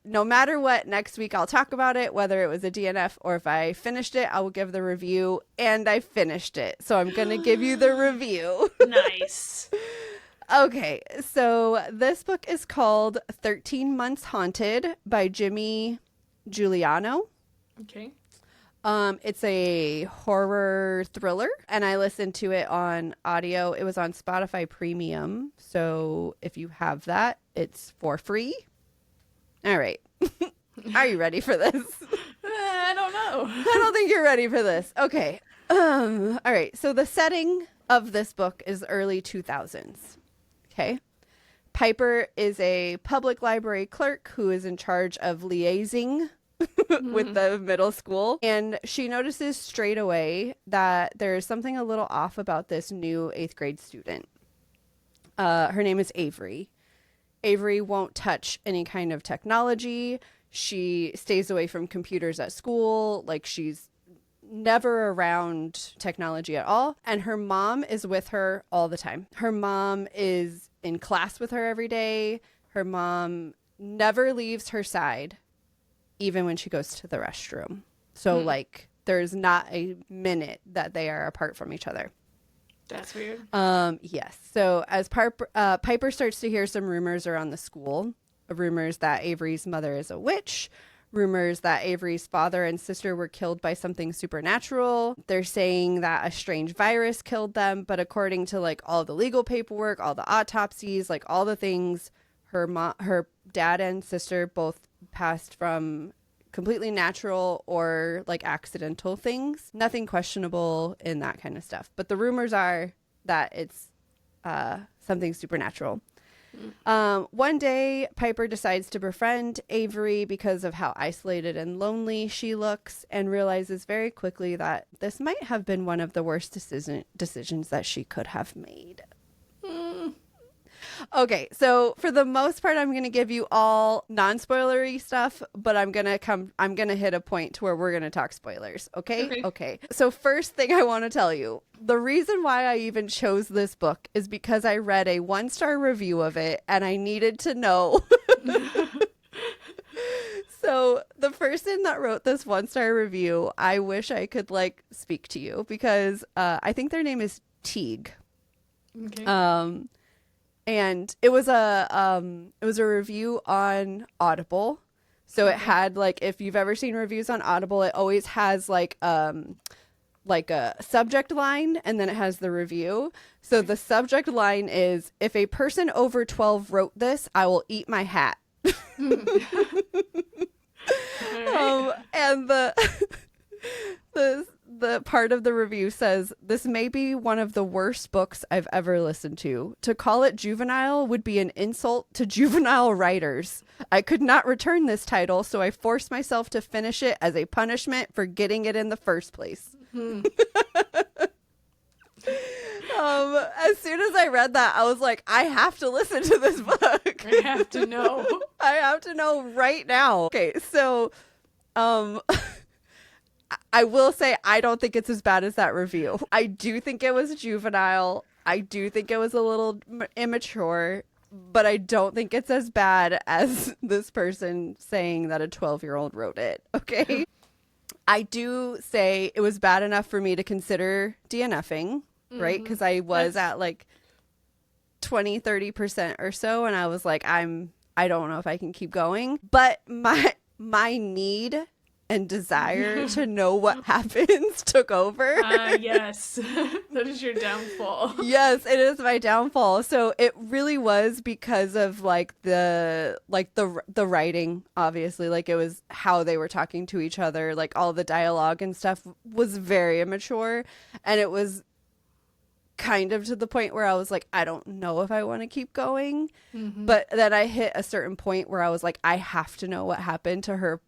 no matter what, next week I'll talk about it, whether it was a DNF or if I finished it, I will give the review, and I finished it. So I'm going to give you the review. Nice. Okay, so this book is called 13 Months Haunted by Jimmy Juliano. Okay. It's a horror thriller, and I listened to it on audio. It was on Spotify Premium, so if you have that, it's for free. All right. Are you ready for this? I don't know. I don't think you're ready for this. Okay. All right, so the setting of this book is early 2000s. Okay. Piper is a public library clerk who is in charge of liaising with the middle school. And she notices straight away that there's something a little off about this new 8th grade student. Her name is Avery. Avery won't touch any kind of technology. She stays away from computers at school. Like, she's never around technology at all. And her mom is with her all the time. Her mom is in class with her every day. Her mom never leaves her side, even when she goes to the restroom. So like, there's not a minute that they are apart from each other. That's weird. Yes. So as Piper starts to hear some rumors around the school, rumors that Avery's mother is a witch, rumors that Avery's father and sister were killed by something supernatural. They're saying that a strange virus killed them, but according to like all the legal paperwork, all the autopsies, like all the things, her dad and sister both passed from completely natural or like accidental things. Nothing questionable in that kind of stuff. But the rumors are that it's something supernatural. One day, Piper decides to befriend Avery because of how isolated and lonely she looks, and realizes very quickly that this might have been one of the worst decisions that she could have made. Okay, so for the most part, I'm going to give you all non-spoilery stuff, but I'm going to hit a point to where we're going to talk spoilers. Okay. So first thing I want to tell you, the reason why I even chose this book is because I read a 1-star review of it and I needed to know. So the person that wrote this 1-star review, I wish I could like speak to you, because I think their name is Teague. Okay. And it was a review on Audible. So it had like, if you've ever seen reviews on Audible, it always has like a subject line, and then it has the review. So the subject line is, if a person over 12 wrote this, I will eat my hat. And the part of the review says, this may be one of the worst books I've ever listened to. To call it juvenile would be an insult to juvenile writers. I could not return this title, so I forced myself to finish it as a punishment for getting it in the first place. As soon as I read that, I was like, I have to listen to this book. I have to know. I have to know right now. Okay, so I will say I don't think it's as bad as that review. I do think it was juvenile. I do think it was a little immature, but I don't think it's as bad as this person saying that a 12-year-old wrote it. Okay. I do say it was bad enough for me to consider DNFing, right? Because I was at like 20-30% or so, and I was like, I don't know if I can keep going. But my need and desire to know what happens took over. Yes. That is your downfall. Yes, it is my downfall. So it really was because of the writing, obviously. Like, it was how they were talking to each other, like all the dialogue and stuff was very immature, and it was kind of to the point where I was like, I don't know if I want to keep going. But then I hit a certain point where I was like, I have to know what happened to her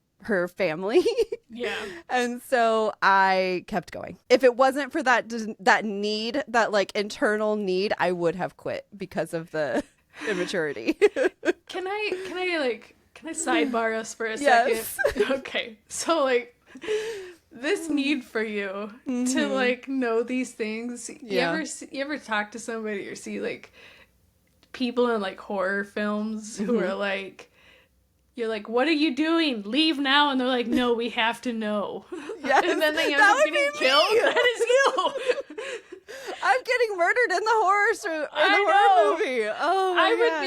family. Yeah. And so I kept going. If it wasn't for that need, that like internal need, I would have quit because of the immaturity. Can I sidebar us for a Yes. second? Okay. So like, this need for you to like know these things. Yeah. You ever talk to somebody or see like people in like horror films who are like, you're like, what are you doing? Leave now. And they're like, no, we have to know. Yes, And then they end that up would getting be killed. me. That is you. I'm getting murdered in the horror I know. movie. Oh my I would God.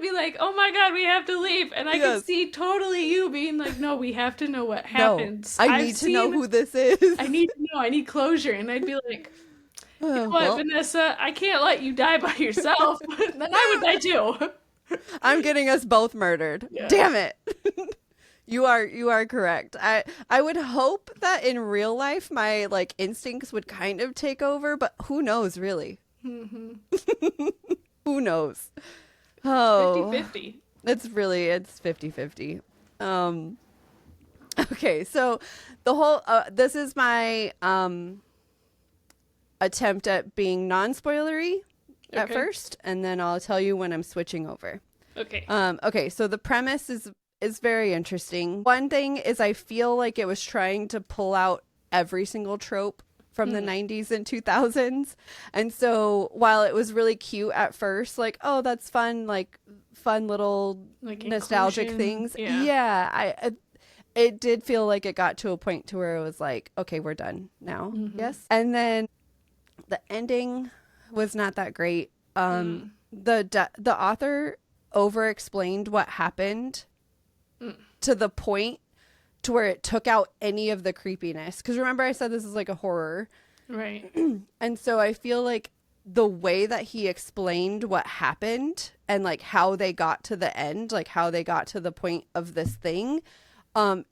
be like, oh my God, we have to leave. And I Yes. could see totally you being like, no, we have to know what happens. No, I need to know who this is. I need to know. I need closure. And I'd be like, you know what, Well, Vanessa, I can't let you die by yourself. Then I would die too. I'm getting us both murdered. Yeah. Damn it. You are correct. I would hope that in real life my like instincts would kind of take over, but who knows really? Who knows? Oh, 50-50. it's 50-50. Okay, so the whole this is my attempt at being non-spoilery at first, and then I'll tell you when I'm switching over. Okay. Okay, so the premise is very interesting. One thing is I feel like it was trying to pull out every single trope from the 90s and 2000s. And so while it was really cute at first, like, oh, that's fun, like fun little Like nostalgic inclusion. things. Yeah. It did feel like it got to a point to where it was like, okay, we're done now. Yes. And then the ending was not that great. The author over explained what happened to the point to where it took out any of the creepiness. Because remember I said this is like a horror. Right. And so I feel like the way that he explained what happened and like how they got to the end, like how they got to the point of this thing,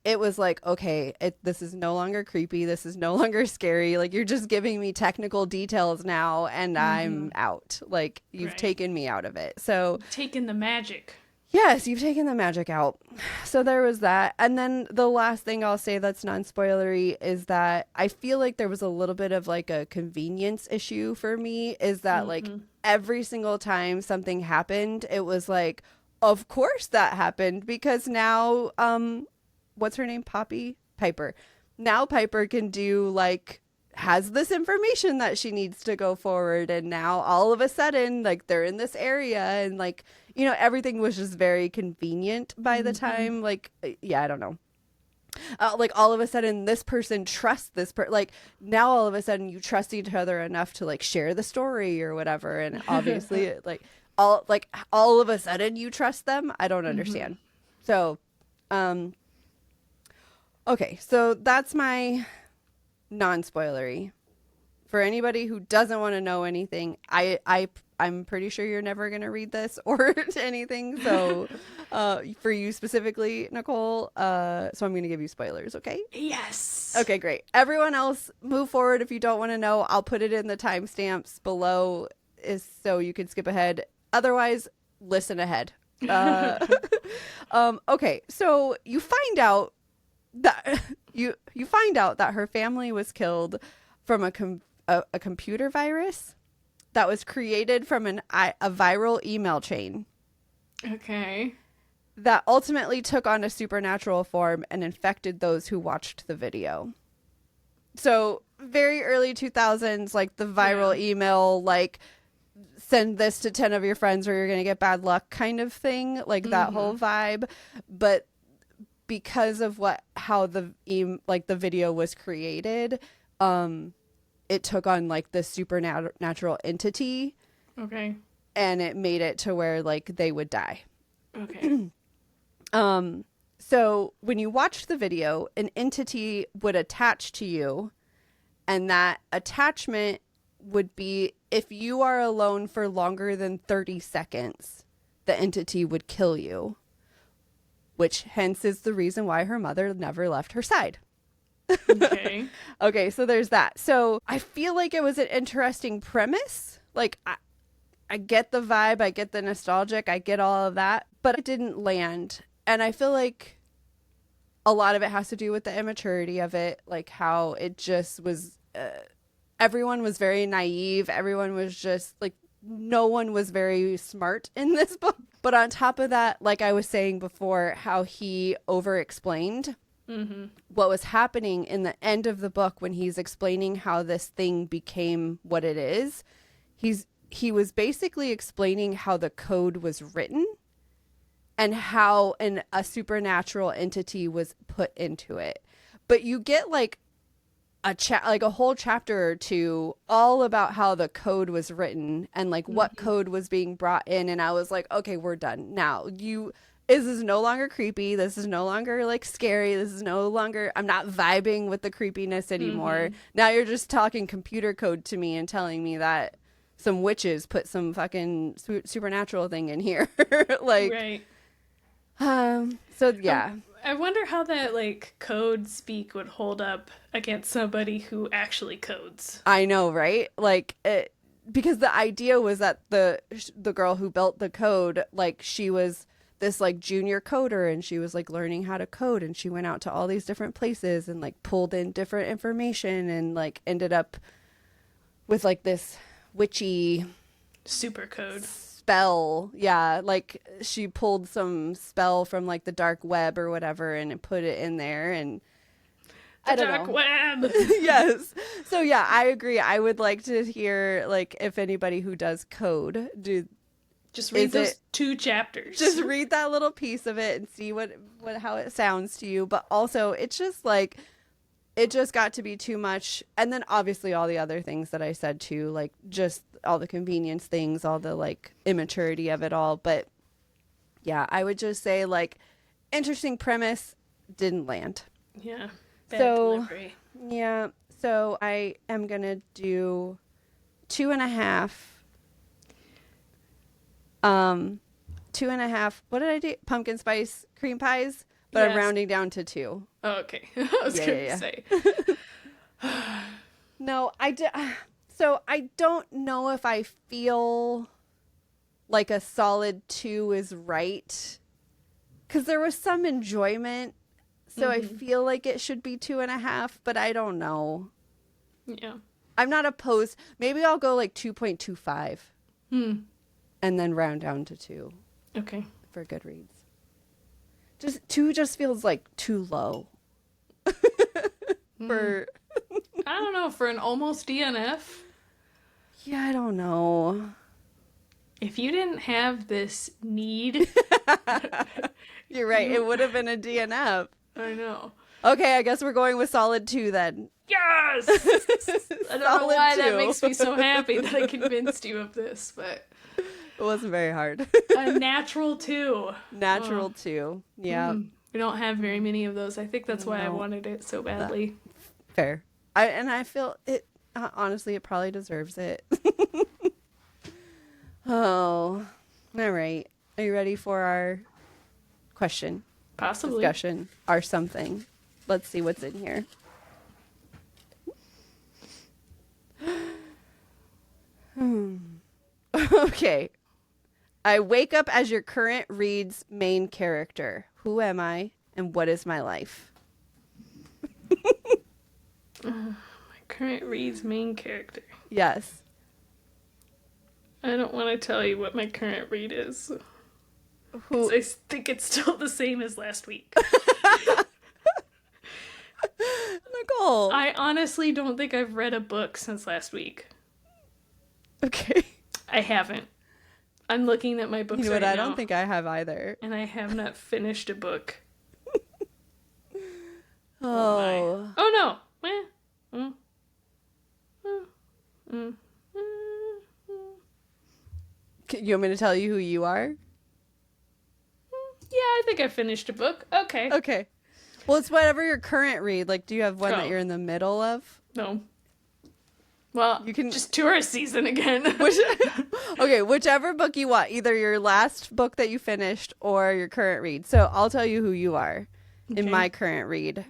it was like, okay, this is no longer creepy. This is no longer scary. Like, you're just giving me technical details now, and I'm out. Like, you've taken me out of it. So taken the magic. Yes, you've taken the magic out. So there was that. And then the last thing I'll say that's non-spoilery is that I feel like there was a little bit of like a convenience issue for me, is that like every single time something happened, it was like, of course that happened, because now what's her name? Piper. Now Piper can do like, has this information that she needs to go forward, and now all of a sudden like they're in this area, and like, you know, everything was just very convenient by the time, like, yeah, I don't know. Like all of a sudden this person trusts like now all of a sudden you trust each other enough to like share the story or whatever, and obviously like all of a sudden you trust them. I don't understand. So okay, so that's my non-spoilery. For anybody who doesn't want to know anything, I'm pretty sure you're never going to read this or anything. So for you specifically, Nicole, so I'm going to give you spoilers, okay? Yes. Okay, great. Everyone else, move forward if you don't want to know. I'll put it in the timestamps below so you can skip ahead. Otherwise, listen ahead. Okay, so you find out that you find out that her family was killed from a computer virus that was created from a viral email chain. Okay. That ultimately took on a supernatural form and infected those who watched the video. So very early 2000s, like the viral email, like send this to 10 of your friends or you're going to get bad luck kind of thing, like that whole vibe. But because of how the video was created, it took on like this supernatural entity. Okay. And it made it to where like they would die. Okay. So when you watched the video, an entity would attach to you, and that attachment would be if you are alone for longer than 30 seconds, the entity would kill you, which hence is the reason why her mother never left her side. Okay. Okay, so there's that. So I feel like it was an interesting premise. Like, I get the vibe, I get the nostalgic, I get all of that, but it didn't land. And I feel like a lot of it has to do with the immaturity of it, like how it just was, everyone was very naive. Everyone was just like, no one was very smart in this book. But on top of that, like I was saying before, how he over-explained what was happening in the end of the book when he's explaining how this thing became what it is. He was basically explaining how the code was written and how a supernatural entity was put into it. But you get like a whole chapter or two all about how the code was written and like what code was being brought in, and I was like, okay, we're done now. This is no longer creepy. This is no longer like scary. This is no longer, I'm not vibing with the creepiness anymore. Now you're just talking computer code to me and telling me that some witches put some fucking supernatural thing in here. Like, right. So yeah. I wonder how that like code speak would hold up against somebody who actually codes. I know, right? Like, because the idea was that the girl who built the code, like, she was this like junior coder, and she was like learning how to code, and she went out to all these different places and like pulled in different information and like ended up with like this witchy super code spell. Yeah, like she pulled some spell from like the dark web or whatever and put it in there, and the dark web. Yes. So yeah, I agree. I would like to hear like if anybody who does code just read those 2 chapters. Just read that little piece of it and see how it sounds to you. But also, it's just like, it just got to be too much. And then obviously all the other things that I said too, like just all the convenience things, all the like immaturity of it all. But yeah, I would just say like interesting premise, didn't land. Yeah. Bad delivery. Yeah. So I am going to do 2.5. 2.5. What did I do? Pumpkin spice cream pies. but I'm Yes. rounding down to 2. Oh, okay. I was Yeah, going yeah, to say. No, so I don't know if I feel like a solid 2 is right. Because there was some enjoyment. So I feel like it should be 2.5, but I don't know. Yeah. I'm not opposed. Maybe I'll go like 2.25. And then round down to 2. Okay. For Goodreads. Just 2 just feels like too low. For I don't know, for an almost DNF, yeah, I don't know. if you didn't have this need, You're right. It would have been a DNF. I know. Okay, I guess we're going with solid 2 then. Yes! I don't know Solid why 2. that makes me so happy that I convinced you of this, but It wasn't very hard. a natural 2. Natural 2. Yeah. We don't have very many of those. I think that's why I No. wanted it so badly. Fair. I feel it, honestly, it probably deserves it. Oh, all right. Are you ready for our question, Possibly. discussion, or something? Let's see what's in here. Okay. I wake up as your current read's main character. Who am I, and what is my life? My current read's main character. Yes. I don't want to tell you what my current read is. Who? I think it's still the same as last week. Nicole. I honestly don't think I've read a book since last week. Okay. I haven't. I'm looking at my books You know right what? I now, don't think I have either. and I have not finished a book. Oh. Oh no! You want me to tell you who you are? Yeah, I think I finished a book. Okay. Okay. Well, it's whatever your current read. Like, do you have one that Oh. you're in the middle of? No. Well, You can- just tourist season again. Okay, whichever book you want. Either your last book that you finished or your current read. So I'll tell you who you are in Okay. my current read.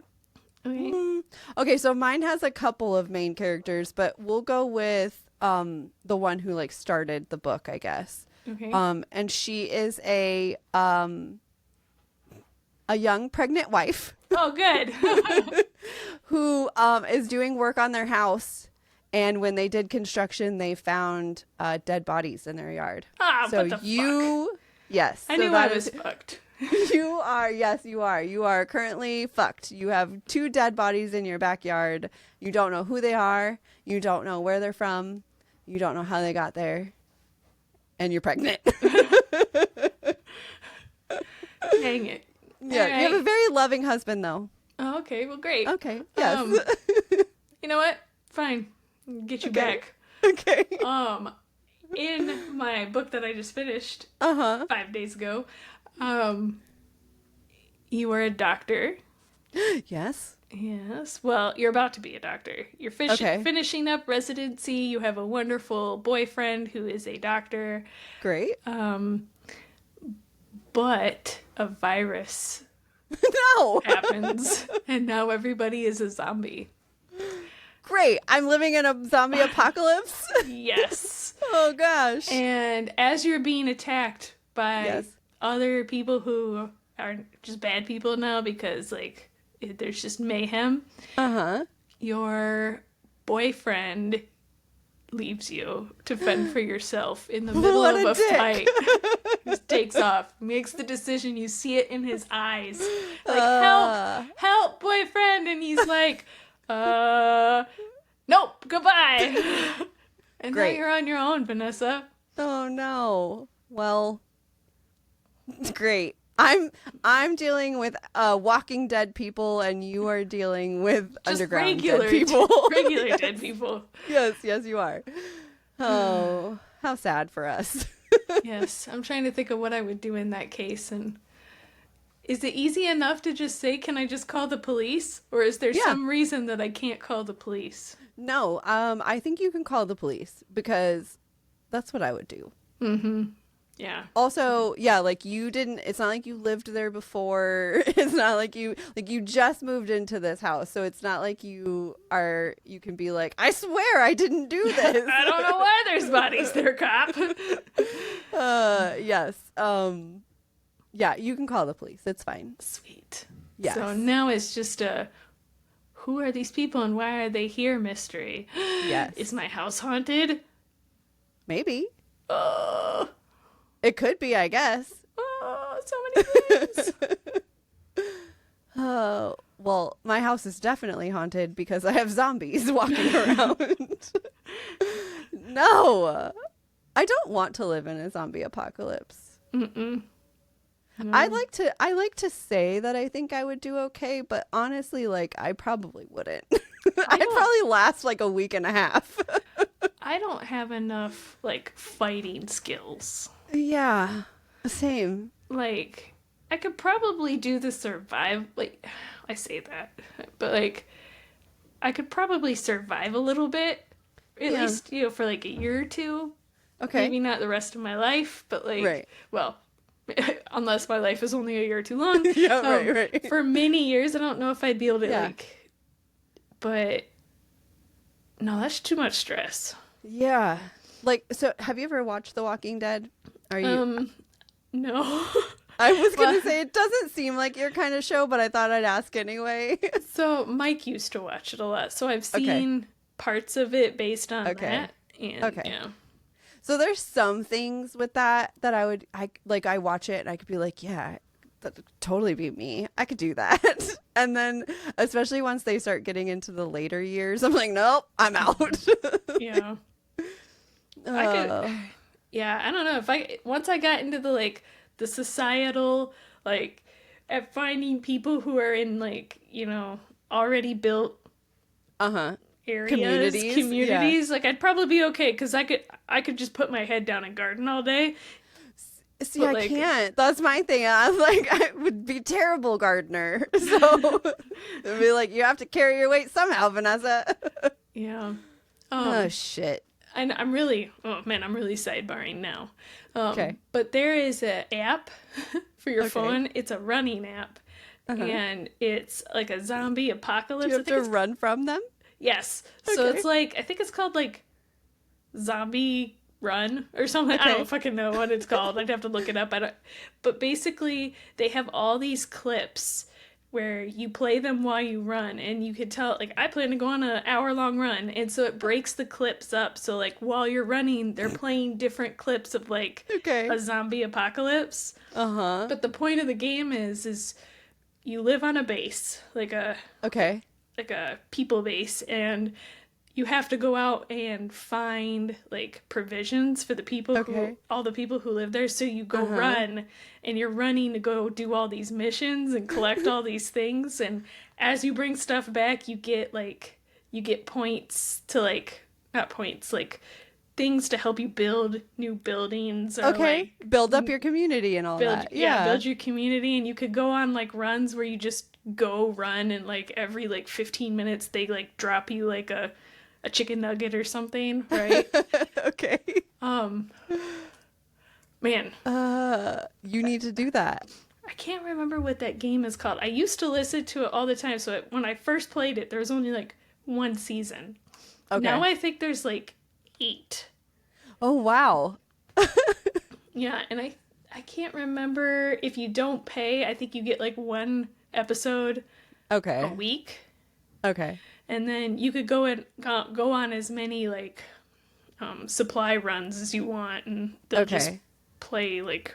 Okay. Okay, so mine has a couple of main characters, but we'll go with the one who like started the book, I guess. Okay. And she is a young pregnant wife Oh, good. who is doing work on their house, and when they did construction they found dead bodies in their yard. Ah, So what the fuck? Yes, I so knew that I was is- fucked. you are, yes, you are currently fucked. You have 2 dead bodies in your backyard. You don't know who they are, you don't know where they're from, you don't know how they got there, and you're pregnant. Dang it. Yeah, All you have a right. very loving husband though. Oh, okay, well, great. Okay, yes. You know what? Fine. Get you Okay. back. Okay. In my book that I just finished Uh-huh. 5 days ago, you were a doctor. Yes. Yes. Well, you're about to be a doctor. You're Okay. finishing up residency. You have a wonderful boyfriend who is a doctor. Great. But a virus No. happens, and now everybody is a zombie. Great. I'm living in a zombie apocalypse. Yes. Oh gosh. And as you're being attacked by Yes. other people who are just bad people now because, like, there's just mayhem, Uh-huh. your boyfriend leaves you to fend for yourself in the middle What of a a dick. fight. Just takes off, makes the decision. You see it in his eyes. Like, help, boyfriend. And he's like, nope, goodbye. And Great. now you're on your own, Vanessa. Oh no. Well, great. I'm dealing with Walking Dead people, and you are dealing with Just underground regular dead people. regular dead people. Yes, you are. Oh, how sad for us. Yes, I'm trying to think of what I would do in that case. And is it easy enough to just say, can I just call the police? Or is there Yeah. some reason that I can't call the police? No, I think you can call the police because that's what I would do. Mm-hmm. Yeah. Also, yeah, like it's not like you lived there before. It's not like you just moved into this house. So it's not like you can be like, I swear I didn't do this. I don't know why there's bodies there, cop. Yes. Yeah, you can call the police. It's fine. Sweet. Yes. So now it's just who are these people and why are they here mystery. Yes. Is my house haunted? Maybe. It could be, I guess. Oh, so many things. Oh, well, my house is definitely haunted because I have zombies walking around. No, I don't want to live in a zombie apocalypse. Mm-mm. No. I like to say that I think I would do okay, but honestly, like, I probably wouldn't. I'd probably last like a week and a half. I don't have enough, like, fighting skills. Yeah, same. Like, I could probably do the survive. Like, I say that, but like, I could probably survive a little bit, at least for like a year or two. Okay, Maybe not the rest of my life, but like, right. Well, unless my life is only a year too long. Yeah, right. For many years, I don't know if I'd be able to like. But no, that's too much stress. Yeah, like, so have you ever watched The Walking Dead? Are you? No. I was going to say, it doesn't seem like your kind of show, but I thought I'd ask anyway. So Mike used to watch it a lot. So I've seen parts of it based on that. And, yeah. So there's some things with that I watch it and I could be like, yeah, that would totally be me. I could do that. And then especially once they start getting into the later years, I'm like, nope, I'm out. Yeah. I don't know. Once I got into the societal, like, at finding people who are in, like, already built areas, communities, like, I'd probably be okay, because I could just put my head down and garden all day. See, but, I can't. That's my thing. I was like, I would be a terrible gardener. So it'd be like, you have to carry your weight somehow, Vanessa. Yeah. Oh, shit. And I'm really sidebarring now. Okay. But there is an app for your phone. It's a running app. And it's like a zombie apocalypse. Do you have to run from them? Yes. So it's like, I think it's called like Zombie Run or something. I don't fucking know what it's called. I'd have to look it up. But basically, they have all these clips where you play them while you run, and you could tell, like, I plan to go on an hour-long run, and so it breaks the clips up, so, like, while you're running, they're playing different clips of, like, a zombie apocalypse. But the point of the game is you live on a base, like a people base, and you have to go out and find, like, provisions for the people all the people who live there. So you go run, and you're running to go do all these missions and collect all these things. And as you bring stuff back, you get points to, like, not points, like, things to help you build new buildings. Or, like, build up your community and all that. Yeah, build your community. And you could go on, like, runs where you just go run, and, like, every, like, 15 minutes they, like, drop you, like, a chicken nugget or something, right? Okay. Man. You need to do that. I can't remember what that game is called. I used to listen to it all the time, so when I first played it, there was only, like, one season. Okay. Now I think there's, like, 8. Oh, wow. Yeah, and I can't remember if you don't pay, I think you get, like, 1 episode a week. Okay. And then you could go on as many, like, supply runs as you want, and they'll just play, like,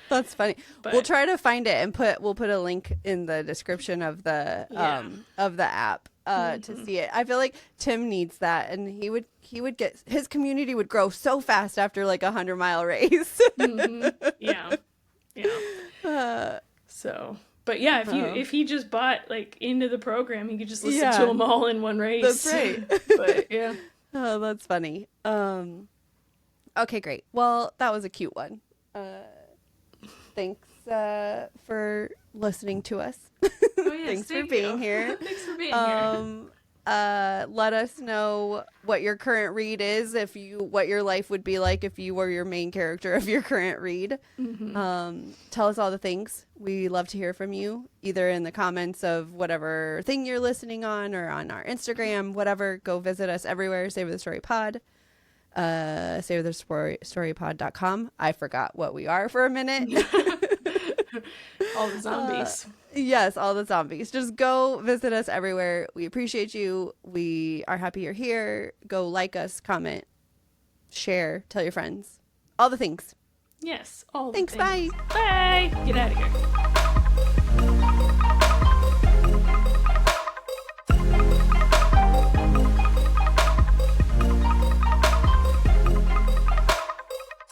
That's funny. But we'll try to find it and we'll put a link in the description of the app to see it. I feel like Tim needs that, and he would get, his community would grow so fast after, like, 100-mile race. Yeah. So. But yeah, if he just bought, like, into the program, he could just listen to them all in one race. That's right. But yeah. Oh, that's funny. Okay, great. Well, that was a cute one. Thanks for listening to us. Oh, yes, Thanks for being here. Thanks for being here. Let us know what your current read is, what your life would be like if you were your main character of your current read. Tell us all the things. We love to hear from you, either in the comments of whatever thing you're listening on or on our Instagram, whatever. Go visit us everywhere. Savor the Story Pod. SavorTheStoryPod.com. I forgot what we are for a minute. All the zombies. Yes, all the zombies. Just go visit us everywhere. We appreciate you. We are happy you're here. Go like us, comment, share, tell your friends. All the things. Yes, all the Thanks, things. bye. Bye. Get out of here.